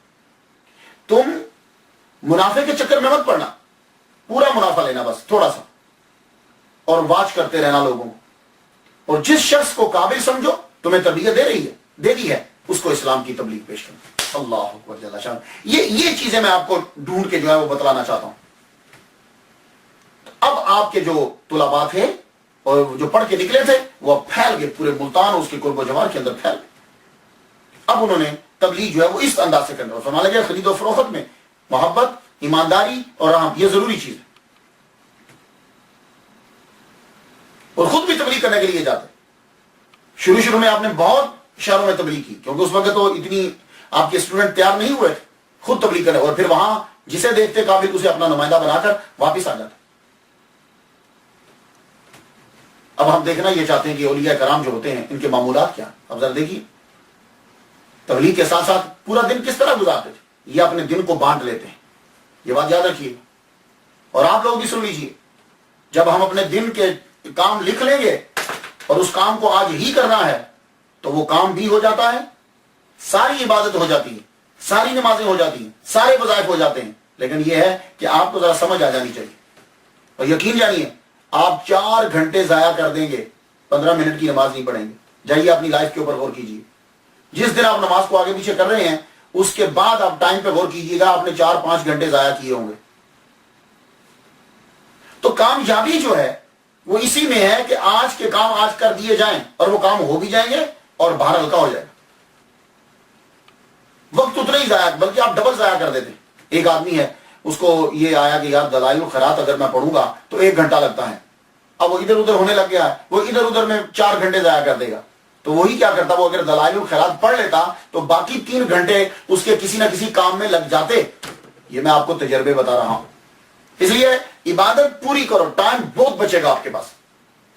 تم منافع کے چکر میں مت پڑنا، پورا منافع لینا بس تھوڑا سا، اور واچ کرتے رہنا لوگوں کو، اور جس شخص کو قابل سمجھو تمہیں تربیت دے رہی ہے، دے دی ہے، اس کو اسلام کی تبلیغ پیش کرنا۔ اللہ اکبر جل شان۔ یہ چیزیں میں آپ کو ڈھونڈ کے جو ہے وہ بتلانا چاہتا ہوں۔ اب آپ کے جو طلباء تھے اور جو پڑھ کے نکلے تھے وہ پھیل گئے پورے ملتان، اس کے قرب و جوار کے اندر پھیل گئے۔ اب انہوں نے تبلیغ جو ہے وہ اس انداز سے کرنا، فرمانے لگے خرید و فروخت میں محبت، ایمانداری اور رحم یہ ضروری چیز ہے، اور خود بھی تبلیغ کرنے کے لیے جاتے۔ شروع میں آپ نے بہت شہروں میں تبلیغ کی، کیونکہ اس وقت تو اتنی آپ کے اسٹوڈنٹ تیار نہیں ہوئے تھے، خود تبلیغ کرنے، اور پھر وہاں جسے دیکھتے قابل اسے اپنا نمائندہ بنا کر واپس آ جاتے۔ اب ہم دیکھنا یہ چاہتے ہیں کہ اولیاء کرام جو ہوتے ہیں ان کے معمولات کیا۔ اب ذرا دیکھیے تبلیغ کے ساتھ ساتھ پورا دن کس طرح گزارتے تھے، یہ اپنے دن کو بانٹ لیتے ہیں، یہ بات یاد رکھیے۔ اور آپ لوگ بھی سن لیجیے، جب ہم اپنے دن کے کام لکھ لیں گے اور اس کام کو آج ہی کرنا ہے تو وہ کام بھی ہو جاتا ہے، ساری عبادت ہو جاتی ہے، ساری نمازیں ہو جاتی ہیں، سارے وظائف ہو جاتے ہیں۔ لیکن یہ ہے کہ آپ کو ذرا سمجھ آ جانی چاہیے، اور یقین جانیے آپ 4 گھنٹے ضائع کر دیں گے، 15 منٹ کی نماز نہیں پڑھیں گے۔ جائیے اپنی لائف کے اوپر غور کیجیے، جس دن آپ نماز کو آگے پیچھے کر رہے ہیں اس کے بعد آپ ٹائم پہ غور کیجیے گا، آپ نے 4-5 گھنٹے ضائع کیے ہوں گے. تو کامیابی جو ہے وہ اسی میں ہے کہ آج کے کام آج کر دیے جائیں اور وہ کام ہو بھی جائیں گے اور باہر ہلکا ہو جائے گا. وقت اتنا ہی ضائع، بلکہ آپ ڈبل ضائع کر دیتے. ایک آدمی ہے، اس کو یہ آیا کہ یار دلائل الخیرات اگر میں پڑھوں گا تو 1 گھنٹہ لگتا ہے. اب وہ ادھر ادھر ہونے لگ گیا ہے، وہ ادھر ادھر میں 4 گھنٹے ضائع کر دے گا. تو وہی کیا کرتا، وہ اگر دلائل الخیرات پڑھ لیتا تو باقی 3 گھنٹے اس کے کسی نہ کسی کام میں لگ جاتے. یہ میں آپ کو تجربے بتا رہا ہوں. اس لیے عبادت پوری کرو، ٹائم بہت بچے گا آپ کے پاس.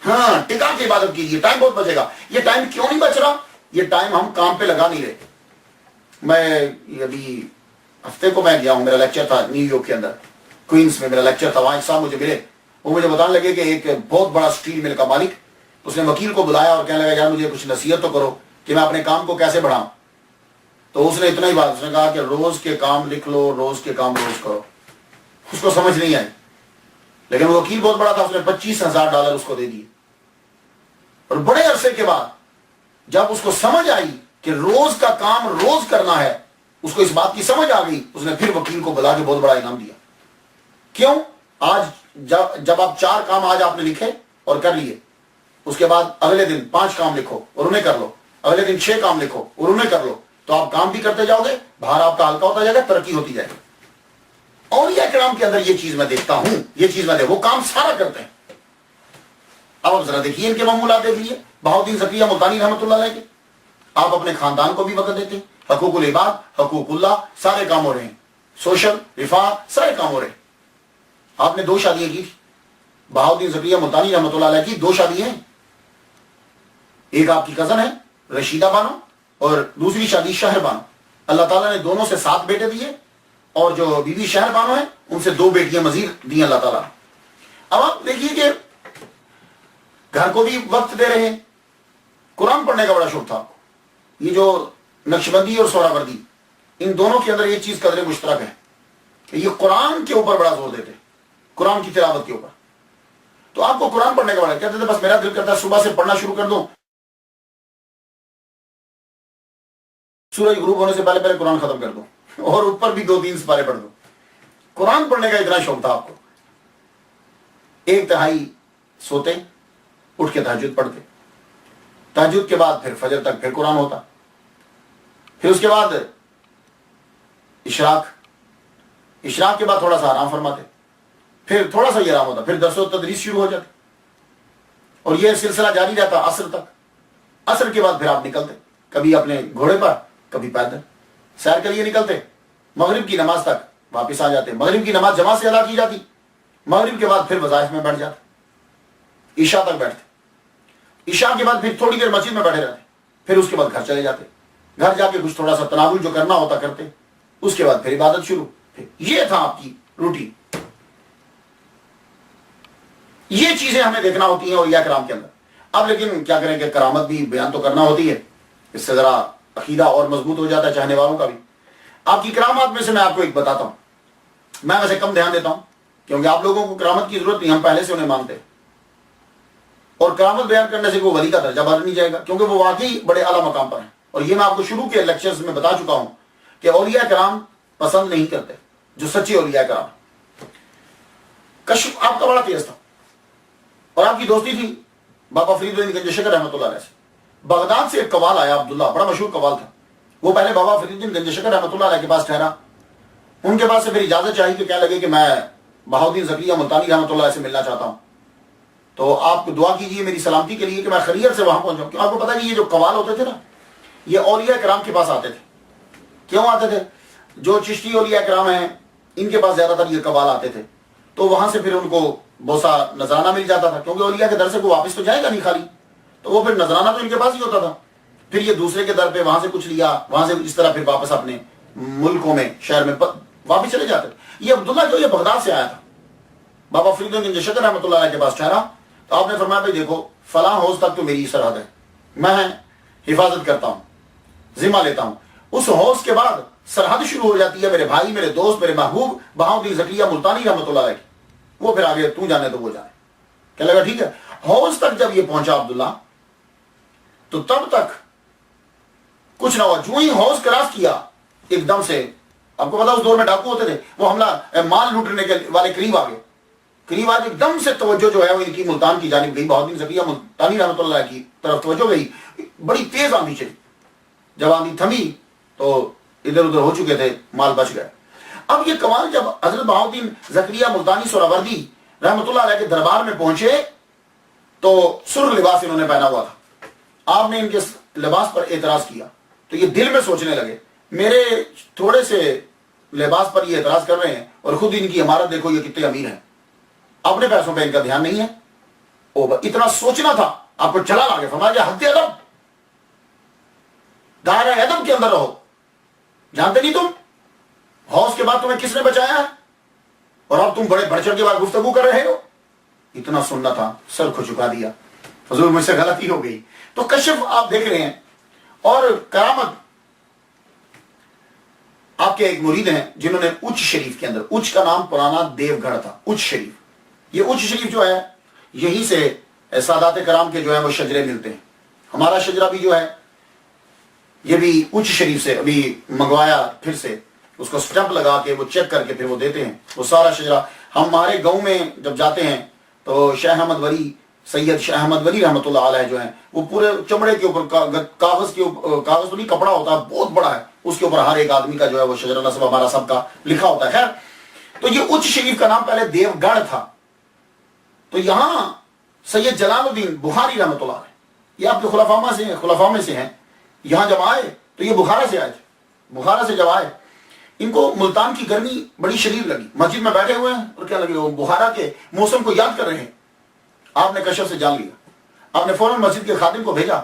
ہاں، ٹکا کے عبادت کیجیے، ٹائم بہت بچے گا. یہ ٹائم کیوں نہیں بچ رہا؟ یہ ٹائم ہم کام پہ لگا نہیں رہے. میں ابھی ہفتے کو میں گیا ہوں، میرا لیکچر تھا نیو یارک کے اندر، کوئنس میں میرا لیکچر تھا. وہاں ایک صاحب مجھے ملے، وہ مجھے بتانے لگے کہ ایک بہت بڑا اسٹیل مل کا مالک، اس نے وکیل کو بلایا اور کہنے لگا یار مجھے کچھ نصیحت تو کرو کہ میں اپنے کام کو کیسے بڑھاؤں. تو اس نے اتنا ہی بات، اس نے کہا کہ روز کے کام لکھ لو، روز کے کام روز کرو. اس کو سمجھ نہیں آئی، لیکن وہ وکیل بہت بڑا تھا، اس نے $25,000 اس کو دے دیے. اور بڑے عرصے کے بعد جب اس کو سمجھ آئی کہ روز کا کام روز کرنا ہے، اس کو اس بات کی سمجھ آ گئی، اس نے پھر وکیل کو بلا کے بہت بڑا انعام دیا. کیوں؟ آج جب آپ 4 کام آج آپ نے لکھے اور کر لیے، اس کے بعد اگلے دن 5 کام لکھو اور انہیں کر لو، اگلے دن 6 کام لکھو اور انہیں کر لو، تو آپ کام بھی کرتے جاؤ گے، باہر آپ کا ہلکا ہوتا جائے گا، ترقی ہوتی جائے گی. اولیاء کرام کے اندر یہ چیز میں دیکھتا ہوں، یہ چیز میں وہ کام سارا کرتے ہیں. اب آپ ذرا دیکھیے ان کے معمولات دیکھ لیے. بہاؤدین زکریا ملتانی رحمۃ اللہ علیہ کے، آپ اپنے خاندان کو بھی وقت دیتے ہیں، حقوق العباد، حقوق اللہ، سارے کام ہو رہے ہیں، سوشل رفاہ سارے کام ہو رہے ہیں. آپ نے 2 شادیاں کی. بہاؤدین زکریا ملتانی رحمۃ اللہ علیہ کی 2 شادیاں ہیں. ایک آپ کی کزن ہے رشیدہ بانو اور دوسری شادی شہر بانو. اللہ تعالیٰ نے دونوں سے 7 بیٹے دیے، اور جو بیوی شہر بانو ہیں ان سے 2 بیٹیاں مزید دی اللہ تعالیٰ. اب آپ دیکھیے کہ گھر کو بھی وقت دے رہے ہیں. قرآن پڑھنے کا بڑا شوق تھا آپ کو. یہ جو نقشبندی اور سورا وردی، ان دونوں کے اندر ایک چیز قدر مشترک ہے کہ یہ قرآن کے اوپر بڑا زور دیتے ہیں، قرآن کی تلاوت کے اوپر. تو آپ کو قرآن پڑھنے کا بڑا کہتے تھے بس میرا دل کرتا ہے صبح سے پڑھنا شروع کر دوں، سورج غروب ہونے سے پہلے پہلے قرآن ختم کر دوں اور اوپر بھی 2-3 سپارے پڑھ دوں. قرآن پڑھنے کا اتنا شوق تھا آپ کو. 1/3 سوتے، اٹھ کے تہجد پڑھتے، تہجد کے بعد پھر فجر تک پھر قرآن ہوتا، پھر اس کے بعد اشراق کے بعد تھوڑا سا آرام فرماتے، پھر تھوڑا سا یہ آرام ہوتا، پھر درس و تدریس شروع ہو جاتی، اور یہ سلسلہ جاری رہتا عصر تک. عصر کے بعد پھر آپ نکلتے، کبھی اپنے گھوڑے پر، کبھی پیدل سیر کے لیے نکلتے. مغرب کی نماز تک واپس آ جاتے. مغرب کی نماز جماعت سے ادا کی جاتی. مغرب کے بعد پھر وظائف میں بیٹھ جاتے، عشاء تک بیٹھتے. عشاء کے بعد پھر تھوڑی دیر مسجد میں بیٹھے رہتے، پھر اس کے بعد گھر چلے جاتے. گھر جا کے کچھ تھوڑا سا تناول جو کرنا ہوتا کرتے، اس کے بعد پھر عبادت شروع. یہ تھا آپ کی روٹین. یہ چیزیں ہمیں دیکھنا ہوتی ہیں اولیاء کرام کے اندر. اب لیکن کیا کریں کہ کرامت بھی بیان تو کرنا ہوتی ہے، اس سے ذرا عقیدہ اور مضبوط ہو جاتا ہے چاہنے والوں کا بھی. آپ کی کرامات میں سے میں آپ کو ایک بتاتا ہوں. میں ویسے کم دھیان دیتا ہوں کیونکہ آپ لوگوں کو کرامت کی ضرورت نہیں، ہم پہلے سے انہیں مانتے ہیں. اور کرامت بیان کرنے سے کوئی ولی کا درجہ بڑھ نہیں جائے گا کیونکہ وہ واقعی بڑے اعلیٰ مقام پر ہیں. اور یہ میں آپ کو شروع کے لیکچرز میں بتا چکا ہوں کہ اولیاء کرام پسند نہیں کرتے جو سچے اولیاء کرام. کشف آپ کا بڑا تیز تھا اور آپ کی دوستی تھی بابا فرید الدین گنج شکر رحمۃ اللہ علیہ سے. بغداد سے ایک قوال آیا عبداللہ، بڑا مشہور قوال تھا. وہ پہلے بابا فرید الدین گنج شکر رحمۃ اللہ علیہ کے پاس ٹھہرا. ان کے پاس سے پھر اجازت چاہی کہ کہنے لگے کہ میں بہاؤدین زکریا ملتانی رحمۃ اللہ علیہ سے ملنا چاہتا ہوں، تو آپ دعا کیجیے میری سلامتی کے لیے کہ میں خیریت سے وہاں پہنچ جاؤں. کیوں آپ کو پتا کہ یہ جو قوال ہوتے تھے نا، یہ اولیاء کرام کے پاس آتے تھے. کیوں آتے تھے؟ جو چشتی اولیاء کرام ہیں ان کے پاس زیادہ تر یہ قوال آتے تھے، تو وہاں سے پھر ان کو بہت سا نذرانہ مل جاتا تھا کیونکہ اولیاء کے در سے کوئی واپس تو جائے گا نہیں خالی، تو وہ پھر نذرانہ تو ان کے پاس ہی ہوتا تھا. پھر یہ دوسرے کے در پہ وہاں سے کچھ لیا، وہاں سے اس طرح پھر واپس اپنے ملکوں میں شہر میں واپس چلے جاتے. یہ عبداللہ جو یہ بغداد سے آیا تھا، بابا فرید الدین شکر رحمۃ اللہ علیہ کے پاس ٹھہرا. تو آپ نے فرمایا بھائی دیکھو فلاں حوض تک تو میری سرحد ہے، میں حفاظت کرتا ہوں، ذمہ لیتا ہوں. اس حوض کے بعد سرحد شروع ہو جاتی ہے میرے بھائی، میرے دوست، میرے محبوب بہاؤدین زکریا ملتانی رحمۃ اللہ علیہ کی. وہ پھر آگے تو جانے تو وہ جانے. کیا لگا ٹھیک ہے. حوض تک جب یہ پہنچا عبداللہ تو تب تک کچھ نہ ہوا. جو ہی حوض کراس کیا ایک دم سے، آپ کو پتا اس دور میں ڈاکو ہوتے تھے، وہ حملہ مال لوٹنے کے والے قریب آ گئے، قریب آ کے ایک دم سے توجہ جو ہے وہ ان کی ملتان کی جانب گئی، بہت زکریہ ملتانی رحمۃ اللہ کی طرف توجہ گئی، بڑی تیز آندھی چلی، جب آندھی تھمی تو ادھر ادھر ہو چکے تھے، مال بچ گئے۔ اب یہ کمال جب حضرت بہاؤالدین زکریہ ملتانی سہروردی رحمۃ اللہ علیہ کے دربار میں پہنچے تو سرخ لباس انہوں نے پہنا ہوا تھا، آپ نے ان کے لباس پر اعتراض کیا تو یہ دل میں سوچنے لگے میرے تھوڑے سے لباس پر یہ اعتراض کر رہے ہیں اور خود ان کی عمارت دیکھو یہ کتنے امیر ہیں، اپنے پیسوں پہ ان کا دھیان نہیں ہے۔ اتنا سوچنا تھا، آپ کو چلا لا کے فرمایا حد ادب، دائرہ ادب کے اندر رہو، جانتے نہیں تم حوض کے بعد تمہیں کس نے بچایا ہے اور اب تم بڑے بڑھ چڑھ کے بعد گفتگو کر رہے ہو، اتنا سننا تھا، سر کو جھکا دیا، حضور مجھ سے غلطی ہو گئی۔ تو کشف آپ دیکھ رہے ہیں، اور کرامت آپ کے ایک مرید ہیں جنہوں نے اچ شریف کے اندر، اچ کا نام پرانا دیو گڑھ تھا، اچ شریف، یہ اچ شریف جو ہے یہیں سے سادات کرام کے جو ہے وہ شجرے ملتے ہیں، ہمارا شجرہ بھی جو ہے یہ بھی اچ شریف سے ابھی منگوایا، پھر سے اس کو سٹمپ لگا کے وہ چیک کر کے پھر وہ دیتے ہیں، وہ سارا شجرہ ہمارے گاؤں میں جب جاتے ہیں تو شیخ احمد ولی، سید شیخ احمد ولی رحمۃ اللہ علیہ جو ہیں وہ پورے چمڑے کے اوپر کاغذ کے اوپر، کاغذ تو نہیں کپڑا ہوتا ہے بہت بڑا ہے، اس کے اوپر ہر ایک آدمی کا جو ہے وہ شجرہ نسب ہمارا سب کا لکھا ہوتا ہے۔ خیر، تو یہ اچ شریف کا نام پہلے دیو گڑھ تھا، تو یہاں سید جلال الدین بخاری رحمۃ اللہ علیہ، یہ آپ کے خلفاء میں سے ہیں، یہاں جب آئے تو یہ بخارا سے آئے تھے، بخارا سے جب آئے ان کو ملتان کی گرمی بڑی شدید لگی، مسجد میں بیٹھے ہوئے ہیں اور کیا لگے وہ بخارا کے موسم کو یاد کر رہے ہیں۔ آپ نے کشف سے جان لیا، آپ نے فوراً مسجد کے خادم کو بھیجا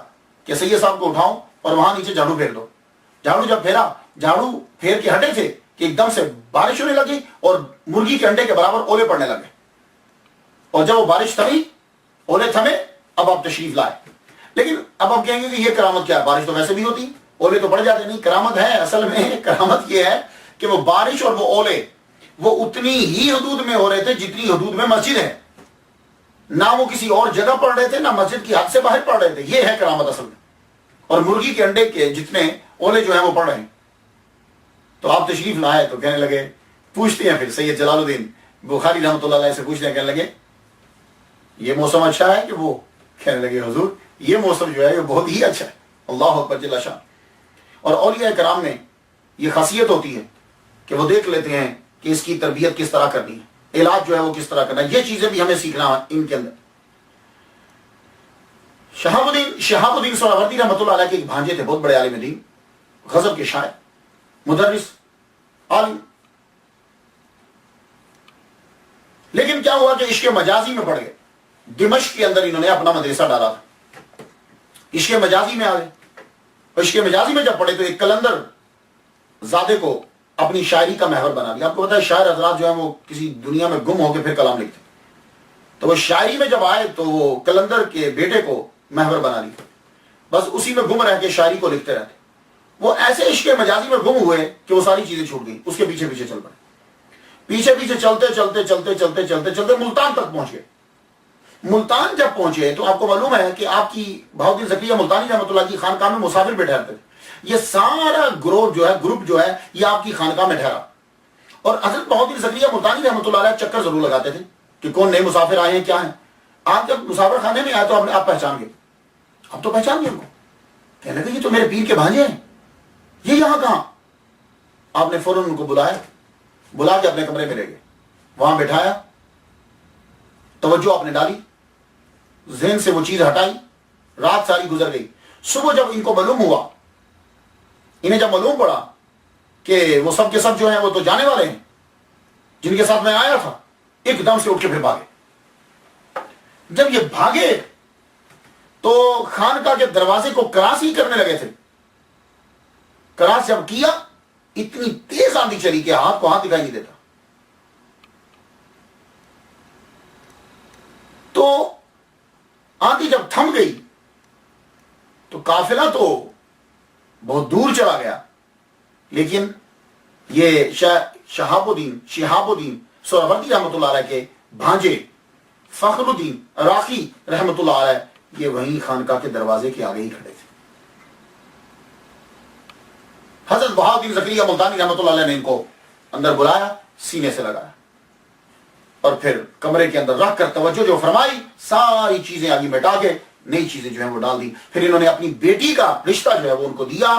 کہ سید صاحب کو اٹھاؤ اور وہاں نیچے جھاڑو پھیر دو۔ جھاڑو جب پھیرا، جھاڑو پھیر کے ہٹے تھے کہ ایک دم سے بارش ہونے لگی اور مرغی کے انڈے کے برابر اولے پڑنے لگے، اور جب وہ بارش تھمی، اولے تھمے، اب آپ تشریف لائے۔ لیکن اب آپ کہیں گے کہ یہ کرامت کیا ہے؟ بارش تو ویسے بھی ہوتی، اولے تو پڑ جاتے، نہیں، کرامت ہے اصل میں، کرامت یہ ہے کہ وہ بارش اور وہ اولے وہ اتنی ہی حدود میں ہو رہے تھے جتنی حدود میں مسجد ہے، نہ وہ کسی اور جگہ پڑ رہے تھے نہ مسجد کی حد سے باہر پڑ رہے تھے، یہ ہے کرامت اصل میں۔ اور مرغی کے انڈے کے جتنے اولے جو ہیں وہ پڑ رہے ہیں، تو آپ تشریف لائے تو کہنے لگے، پوچھتے ہیں پھر سید جلال الدین بخاری رحمۃ اللہ علیہ سے پوچھتے ہیں، کہنے لگے یہ موسم اچھا ہے کہ وہ؟ کہنے لگے حضور یہ موسم جو ہے یہ بہت ہی اچھا ہے، اللہ اکبر جل شان۔ اور اولیاء کرام میں یہ خاصیت ہوتی ہے کہ وہ دیکھ لیتے ہیں کہ اس کی تربیت کس طرح کرنی ہے، علاج جو ہے وہ کس طرح کرنا ہے، یہ چیزیں بھی ہمیں سیکھنا ہے ان کے اندر۔ شہاب الدین سہروردی رحمۃ اللہ علیہ کے ایک بھانجے تھے، بہت بڑے عالم دین، غضب کے شاعر، مدرس، عالم، لیکن کیا ہوا کہ عشق مجازی میں پڑ گئے۔ دمشق کے اندر انہوں نے اپنا مدرسہ ڈالا تھا، عشق مجازی میں آ گئے، عشق مجازی میں جب پڑھے تو ایک قلندر زادے کو اپنی شاعری کا محور بنا دیا۔ آپ کو پتا ہے شاعر حضرات جو ہیں وہ کسی دنیا میں گم ہو کے پھر کلام لکھتے، تو وہ شاعری میں جب آئے تو وہ قلندر کے بیٹے کو محور بنا لیا، بس اسی میں گم رہ کے شاعری کو لکھتے رہتے۔ وہ ایسے عشق مجازی میں گم ہوئے کہ وہ ساری چیزیں چھوٹ گئی، اس کے پیچھے پیچھے چل پڑے، پیچھے پیچھے چلتے چلتے چلتے چلتے چلتے چلتے ملتان تک پہنچ گئے۔ ملتان جب پہنچے تو آپ کو معلوم ہے کہ آپ کی بہاؤالدین زکریہ ملتانی رحمۃ اللہ کی خانقاہ میں مسافر پہ ٹھہرتے تھے، یہ سارا گروپ جو ہے یہ آپ کی خانقاہ میں ٹھہرا، اور حضرت بہاؤالدین زکریہ ملتانی رحمۃ اللہ علیہ چکر ضرور لگاتے تھے کہ کون نئے مسافر آئے ہیں، کیا ہیں۔ آپ جب مسافر خانے میں آئے تو آپ پہچان گئے، آپ تو پہچان گئے ان کو، کہنے لگے یہ تو میرے پیر کے بھانجے ہیں، یہ یہاں کہاں؟ آپ نے فوراً ان کو بلا کے اپنے کمرے میں لے گئے، وہاں بٹھایا، توجہ آپ نے ڈالی، ذہن سے وہ چیز ہٹائی، رات ساری گزر گئی۔ صبح جب ان کو معلوم ہوا، انہیں جب معلوم پڑا کہ وہ سب کے سب جو ہیں وہ تو جانے والے ہیں جن کے ساتھ میں آیا تھا، ایک دم سے اٹھ کے پھر بھاگے۔ جب یہ بھاگے تو خانقاہ کے دروازے کو کراس ہی کرنے لگے تھے، کراس جب کیا اتنی تیز آندھی چلی کہ ہاتھ کو ہاتھ دکھائی نہیں دیتا۔ تو آندھی جب تھم گئی تو قافلہ تو بہت دور چلا گیا، لیکن یہ شہاب الدین سہروردی رحمۃ اللہ علیہ کے بھانجے فخر الدین راقی رحمۃ اللہ علیہ یہ وہیں خانقاہ کے دروازے کے آگے ہی کھڑے تھے۔ حضرت بہاؤالدین زکریا ملتانی رحمۃ اللہ علیہ نے ان کو اندر بلایا، سینے سے لگایا اور پھر کمرے کے اندر رکھ کر توجہ جو فرمائی، ساری چیزیں آگے مٹا کے نئی چیزیں جو ہیں وہ ڈال دی. پھر انہوں نے اپنی بیٹی کا رشتہ جو ہے وہ ان کو دیا،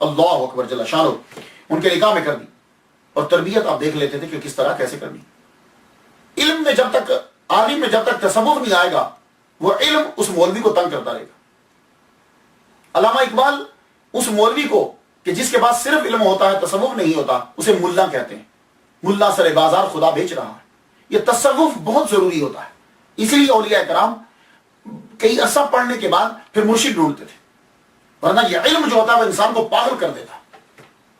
اللہ اکبر جل شانہ، ان کے نکاح میں کر دی. اور تربیت آپ دیکھ لیتے تھے کہ کس طرح کیسے کرنی. علم میں جب تک، عالم میں جب تک تصوف نہیں آئے گا، وہ علم اس مولوی کو تنگ کرتا رہے گا. علامہ اقبال اس مولوی کو کہ جس کے پاس صرف علم ہوتا ہے تصوف نہیں ہوتا، اسے ملا کہتے ہیں. ملا سر بازار خدا بیچ رہا ہے. یہ تصوف بہت ضروری ہوتا ہے. اسی لیے اولیاء کرام کئی عرصہ پڑھنے کے بعد پھر مرشد ڈھونڈتے تھے، ورنہ یہ علم جو ہوتا ہے وہ انسان کو پاگل کر دیتا.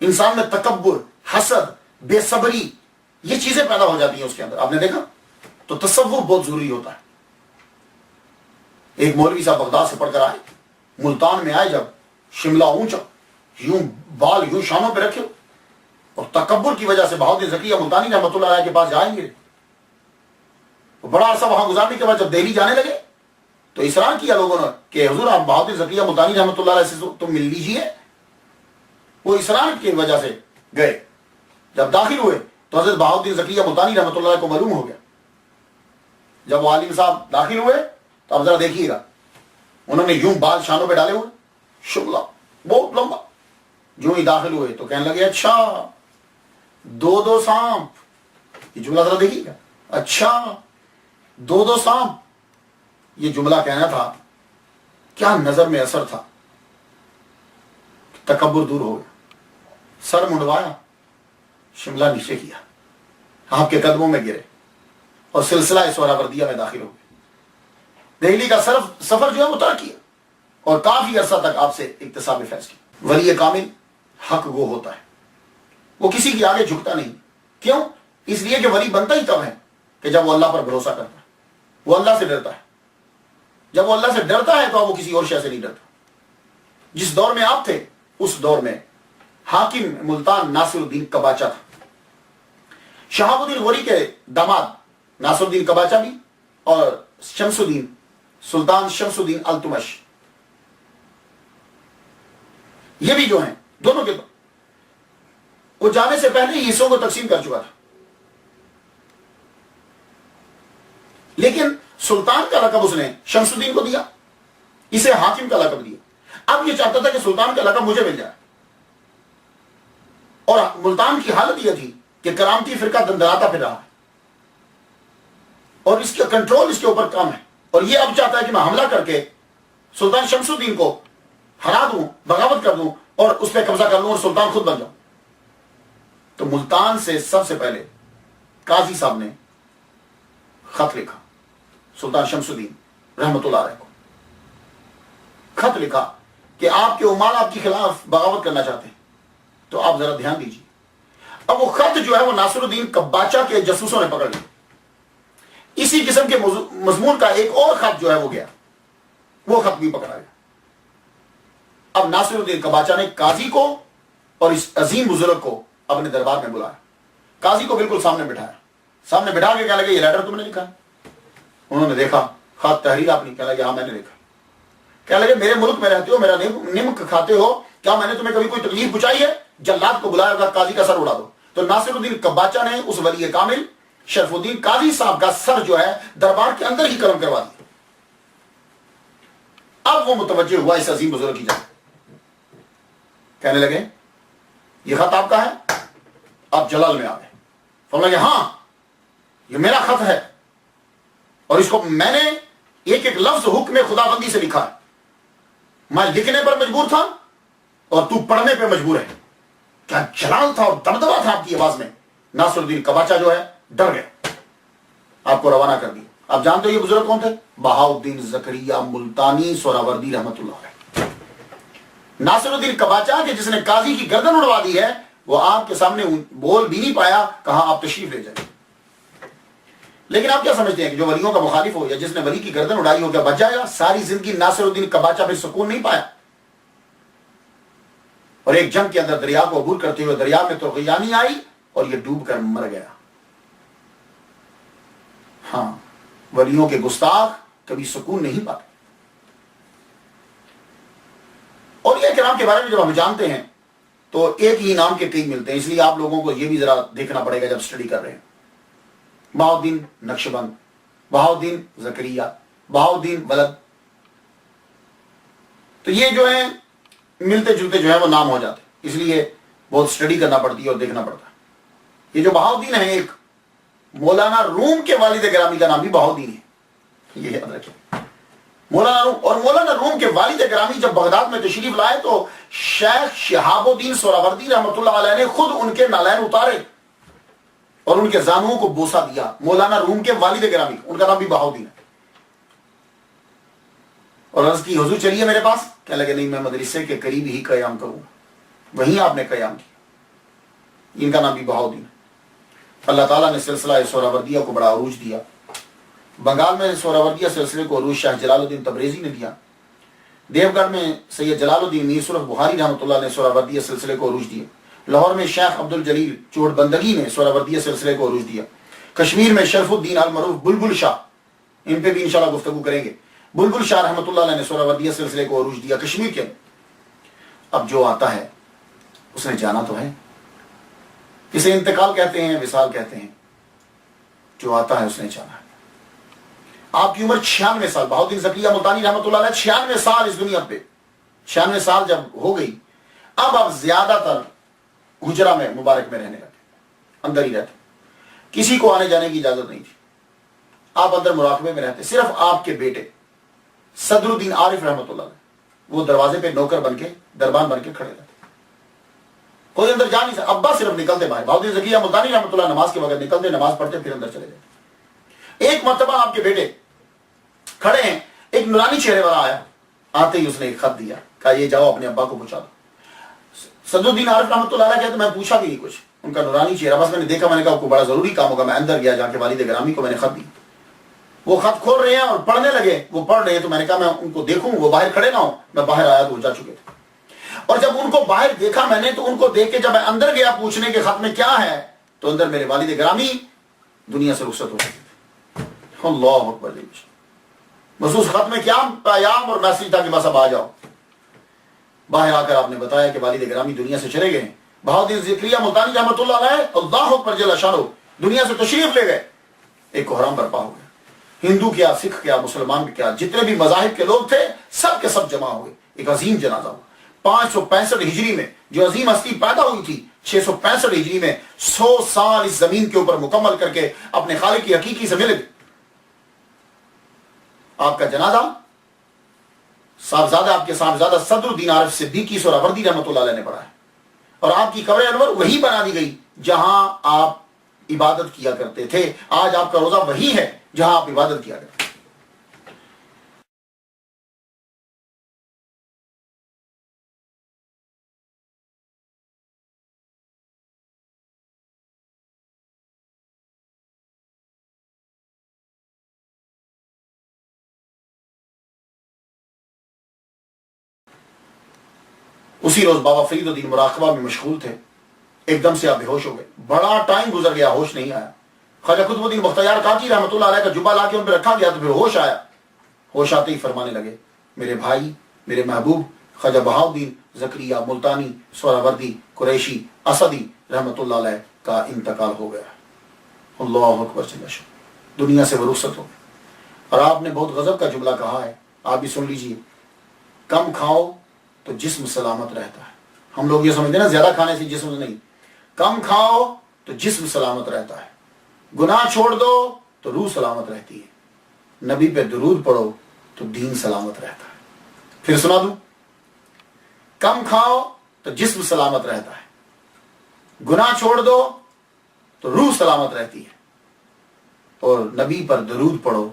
انسان میں تکبر، حسد، بے صبری، یہ چیزیں پیدا ہو جاتی ہیں اس کے اندر. آپ نے دیکھا؟ تو تصوف بہت ضروری ہوتا ہے. ایک مولوی صاحب بغداد سے پڑھ کر آئے، ملتان میں آئے، جب شملہ اونچا، یوں بال یوں شانوں پہ رکھے، اور تکبر کی وجہ سے بہاؤالدین زکریا ملتانی رحمۃ اللہ علیہ کے پاس جائیں گے. بڑا عرصہ وہاں گزارنے کے بعد جب دہلی جانے لگے تو اصرار کیا لوگوں نے کہ حضور آپ بہاؤالدین زکریا ملتانی رحمۃ اللہ علیہ سے تم مل لیجیے. وہ اصرار کی وجہ سے گئے. جب داخل ہوئے تو حضرت بہاؤالدین زکریا ملتانی رحمۃ اللہ علیہ کو معلوم ہو گیا. جب وہ عالم صاحب داخل ہوئے تو آپ ذرا دیکھیے گا، انہوں نے یوں بال شانوں پہ ڈالے ہوئے، شملہ بہت لمبا. جو ہی داخل ہوئے تو کہنے لگے اچھا دو سانپ. یہ جملہ ذرا دیکھیے گا، اچھا دو سانپ. یہ جملہ کہنا تھا، کیا نظر میں اثر تھا. تکبر دور ہو گیا، سر منڈوایا، شملہ نیچے کیا، آپ کے قدموں میں گرے اور سلسلہ سہراوردیہ میں داخل ہو گئے. دہلی کا سفر جو ہے وہ طے کیا اور کافی عرصہ تک آپ سے اکتساب فیض کی. ولی کامل حق گو ہوتا ہے، وہ کسی کے آگے جھکتا نہیں. کیوں؟ اس لیے کہ ولی بنتا ہی تب ہے کہ جب وہ اللہ پر بھروسہ کرتا ہے، وہ اللہ سے ڈرتا ہے. جب وہ اللہ سے ڈرتا ہے تو وہ کسی اور شے سے نہیں ڈرتا. جس دور میں آپ تھے اس دور میں حاکم ملتان ناصر الدین کباچا تھا. شہاب الدین غوری کے داماد ناصر الدین کباچا بھی اور شمس الدین، سلطان شمس الدین التمش، یہ بھی جو ہیں دونوں کے وہ جانے سے پہلے ہی حصوں کو تقسیم کر چکا تھا. لیکن سلطان کا لقب اس نے شمس الدین کو دیا، اسے حاکم کا لقب دیا. اب یہ چاہتا تھا کہ سلطان کا لقب مجھے مل جائے. اور ملتان کی حالت یہ تھی کہ کرامتی فرقہ دندراتا پھر رہا ہے اور اس کا کنٹرول اس کے اوپر کم ہے. اور یہ اب چاہتا ہے کہ میں حملہ کر کے سلطان شمس الدین کو ہرا دوں، بغاوت کر دوں اور اس پہ قبضہ کر لوں اور سلطان خود بن جاؤں. تو ملتان سے سب سے پہلے قاضی صاحب نے خط لکھا سلطان شمس الدین رحمۃ اللہ علیہ کو. خط لکھا کہ آپ کے عمال آپ کے خلاف بغاوت کرنا چاہتے ہیں، تو آپ ذرا دھیان دیجیے. اب وہ خط جو ہے وہ ناصر الدین کباچا کے جاسوسوں نے پکڑ لیا. اسی قسم کے مضمون کا ایک اور خط جو ہے وہ گیا، وہ خط بھی پکڑا گیا. اب ناصر الدین کباچا نے قاضی کو اور اس عظیم بزرگ کو اپنے دربار میں بلایا. قاضی کو بالکل سامنے بٹھایا، سامنے بٹھا کے کہنے لگے یہ لیٹر تم نے لکھا ہے؟ انہوں نے دیکھا خط تحریر آپ نے، کہنے لگے ہاں میں نے لکھا. کہنے لگے میرے ملک میں رہتے ہو، میرا نمک کھاتے ہو، کیا میں نے تمہیں کبھی کوئی تکلیف پہنچائی ہے؟ جلاد کو بلایا ہوگا، قاضی کا سر اڑا دو. تو ناصر الدین کباچا نے اس ولی کامل شرف الدین قاضی صاحب کا سر جو ہے دربار کے اندر ہی قلم کروا دیا. اب وہ متوجہ ہوا اس عظیم بزرگ کی جانب، کہنے لگے یہ خط آپ کا ہے؟ آپ جلال میں آ گئے. فرمایا لگے ہاں یہ میرا خط ہے اور اس کو میں نے ایک ایک لفظ حکم خدا بندی سے لکھا ہے. میں لکھنے پر مجبور تھا اور تو پڑھنے پہ مجبور ہے. کیا جلال تھا اور دبدبا تھا آپ کی آواز میں. ناصر الدین کباچا جو ہے ڈر گیا، آپ کو روانہ کر دیا. آپ جانتے ہو یہ بزرگ کون تھے؟ بہاؤالدین زکریا ملتانی سہراوردی رحمۃ اللہ علیہ. ناصر الدین کباچا کہ جس نے قاضی کی گردن اڑوا دی ہے، وہ آپ کے سامنے بول بھی نہیں پایا، کہاں آپ تشریف لے جائیں. لیکن آپ کیا سمجھتے ہیں کہ جو ولیوں کا مخالف ہو یا جس نے ولی کی گردن اڑائی ہو کیا بچ جائے گا؟ ساری زندگی ناصر الدین کباچا پھر سکون نہیں پایا اور ایک جنگ کے اندر دریا کو عبور کرتے ہوئے دریا میں طغیانی آئی اور یہ ڈوب کر مر گیا. ہاں ولیوں کے گستاخ کبھی سکون نہیں پاتے. اور یہ کرام کے بارے میں جب ہم جانتے ہیں تو ایک ہی نام کے کئی ملتے ہیں، اس لیے آپ لوگوں کو یہ بھی ذرا دیکھنا پڑے گا جب اسٹڈی کر رہے ہیں۔ بہاؤالدین نقشبند، بہاؤالدین زکریا، بہاؤالدین ولد، تو یہ جو ہیں ملتے جلتے جو ہیں وہ نام ہو جاتے ہیں، اس لیے بہت اسٹڈی کرنا پڑتی ہے اور دیکھنا پڑتا ہے۔ یہ جو بہاؤالدین ہے، ایک مولانا روم کے والد گرامی کا نام بھی بہاؤالدین ہے، یہ یاد رکھیں۔ مولانا روم، اور مولانا روم کے والد گرامی جب بغداد میں تشریف لائے تو شیخ شہاب الدین سہروردی رحمۃ اللہ علیہ نے خود ان کے نالین اتارے اور ان کے زانوؤں کو بوسہ دیا۔ مولانا روم کے والد گرامی، ان کا نام بھی بہاؤالدین ہے۔ اور عرض کی حضور چلیے میرے پاس، کہنے لگے نہیں میں مدرسے کے قریب ہی قیام کروں، وہیں آپ نے قیام کیا۔ ان کا نام بھی بہاؤالدین ہے۔ اللہ تعالیٰ نے سلسلہ سہروردیہ کو بڑا عروج دیا۔ بنگال میں سہروردیہ سلسلے کو عروج شاہ جلال الدین تبریزی نے دیا۔ دیوگڑھ میں سید جلال الدین میر سلف بخاری رحمۃ اللہ نے سہروردیہ سلسلے کو عروج دیا۔ لاہور میں شیخ عبد الجلیل چوڑ بندگی نے سہروردیہ سلسلے کو عروج دیا۔ کشمیر میں شرف الدین المعروف بلبل شاہ، ان پہ بھی انشاءاللہ گفتگو کریں گے، بلبل شاہ رحمۃ اللہ علیہ نے سہروردیہ سلسلے کو عروج دیا کشمیر کے۔ اب جو آتا ہے اس نے جانا تو ہے، اسے انتقال کہتے ہیں، وصال کہتے ہیں، جو آتا ہے اس نے جانا ہے۔ آپ کی عمر 96 سال، بہاؤالدین زکریا ملتانی رحمۃ اللہ علیہ 96 سال اس دنیا پہ، 96 سال جب ہو گئی، اب آپ زیادہ تر حجرہ میں مبارک میں رہنے لگے، اندر ہی رہتے، کسی کو آنے جانے کی اجازت نہیں تھی، آپ اندر مراقبے میں رہتے۔ صرف آپ کے بیٹے صدر الدین عارف رحمۃ اللہ علیہ وہ دروازے پہ نوکر بن کے، دربان بن کے کھڑے رہتے، کوئی اندر جا نہیں سکتا۔ ابا صرف نکلتے باہر، بہاؤالدین زکریا ملتانی رحمۃ اللہ نماز کے بغیر نکلتے، نماز پڑھتے، پھر اندر چلے جاتے۔ ایک مرتبہ آپ کے بیٹے کھڑے ہیں، ایک نورانی چہرے والا آیا، آتے ہی اس نے ایک خط دیا، کہا یہ جاؤ اپنے ابا کو پہنچا دو۔ صدر الدین عارف رحمۃ اللہ علیہ کہتے میں پوچھا بھی نہیں کچھ، ان کا نورانی چہرہ، بس میں نے دیکھا، میں نے کہا کوئی بڑا ضروری کام ہوگا، میں اندر گیا، جا کے والد گرامی کو میں نے خط دی۔ وہ خط کھول رہے ہیں اور پڑھنے لگے، وہ پڑھ رہے ہیں تو میں نے کہا میں ان کو دیکھوں، وہ باہر کھڑے نہ ہوں، میں باہر آیا تو وہ جا چکے تھے۔ اور جب ان کو باہر دیکھا میں نے تو ان کو دیکھ کے جب میں اندر گیا پوچھنے کے خط میں کیا ہے، تو اندر میرے والد گرامی دنیا سے رخصت ہو چکے تھے۔ اللہ اکبر، بس اس خط میں کیا پیام اور میسج تھا کہ بس اب آ جاؤ۔ باہر آ کر آپ نے بتایا کہ والد گرامی دنیا سے چلے گئے ہیں۔ بہاؤالدین زکریا ملتانی رحمۃ اللہ علیہ اللہ اکبر جل شانہ دنیا سے تشریف لے گئے، ایک کوہرام برپا ہو گیا۔ ہندو کیا، سکھ کیا، مسلمان کیا، جتنے بھی مذاہب کے لوگ تھے سب کے سب جمع ہوئے، ایک عظیم جنازہ ہوا۔ 565 ہجری میں جو عظیم ہستی پیدا ہوئی تھی، 665 ہجری میں 100 سال اس زمین کے اوپر مکمل کر کے اپنے خالق کی حقیقی سے مل گئے۔ آپ کا جنازہ صاحبزادہ، آپ کے صاحبزادہ صدر الدین عارف صدیقی سہروردی رحمۃ اللہ علیہ نے پڑھا ہے، اور آپ کی قبر انور وہی بنا دی گئی جہاں آپ عبادت کیا کرتے تھے۔ آج آپ کا روزہ وہی ہے جہاں آپ عبادت کیا کرتے ہیں۔ اسی روز بابا فرید الدین مراقبہ میں مشغول تھے، ایک دم سے آپ بے ہوش ہو گئے، بڑا ٹائم گزر گیا، ہوش نہیں آیا۔ خواجہ قطب الدین بختیار کاکی رحمۃ اللہ علیہ کا جبہ لا کے ان پہ رکھا گیا تو پھر ہوش آیا۔ ہوش آتے ہی فرمانے لگے میرے بھائی، میرے محبوب خواجہ بہاؤالدین زکریا ملتانی سہروردی قریشی اسدی رحمۃ اللہ علیہ کا انتقال ہو گیا۔ اللہ اکبر، دنیا سے وہ رخصت ہو گئے۔ اور آپ نے بہت غضب کا جملہ کہا ہے، آپ بھی سن لیجئے، کم کھاؤ تو جسم سلامت رہتا ہے۔ ہم لوگ یہ سمجھتے ہیں نا زیادہ کھانے سے جسم نہیں، کم کھاؤ تو جسم سلامت رہتا ہے، گناہ چھوڑ دو تو روح سلامت رہتی ہے، نبی پہ درود پڑھو تو دین سلامت رہتا ہے۔ پھر سنا دوں، کم کھاؤ تو جسم سلامت رہتا ہے، گناہ چھوڑ دو تو روح سلامت رہتی ہے، اور نبی پر درود پڑھو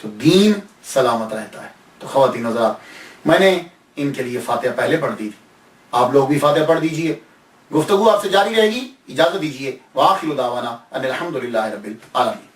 تو دین سلامت رہتا ہے۔ تو خواتین حضرات، میں نے ان کے لیے فاتحہ پہلے پڑھ دی تھی، آپ لوگ بھی فاتحہ پڑھ دیجئے، گفتگو آپ سے جاری رہے گی، اجازت دیجئے، وآخر دعوانا ان الحمدللہ رب العالمین۔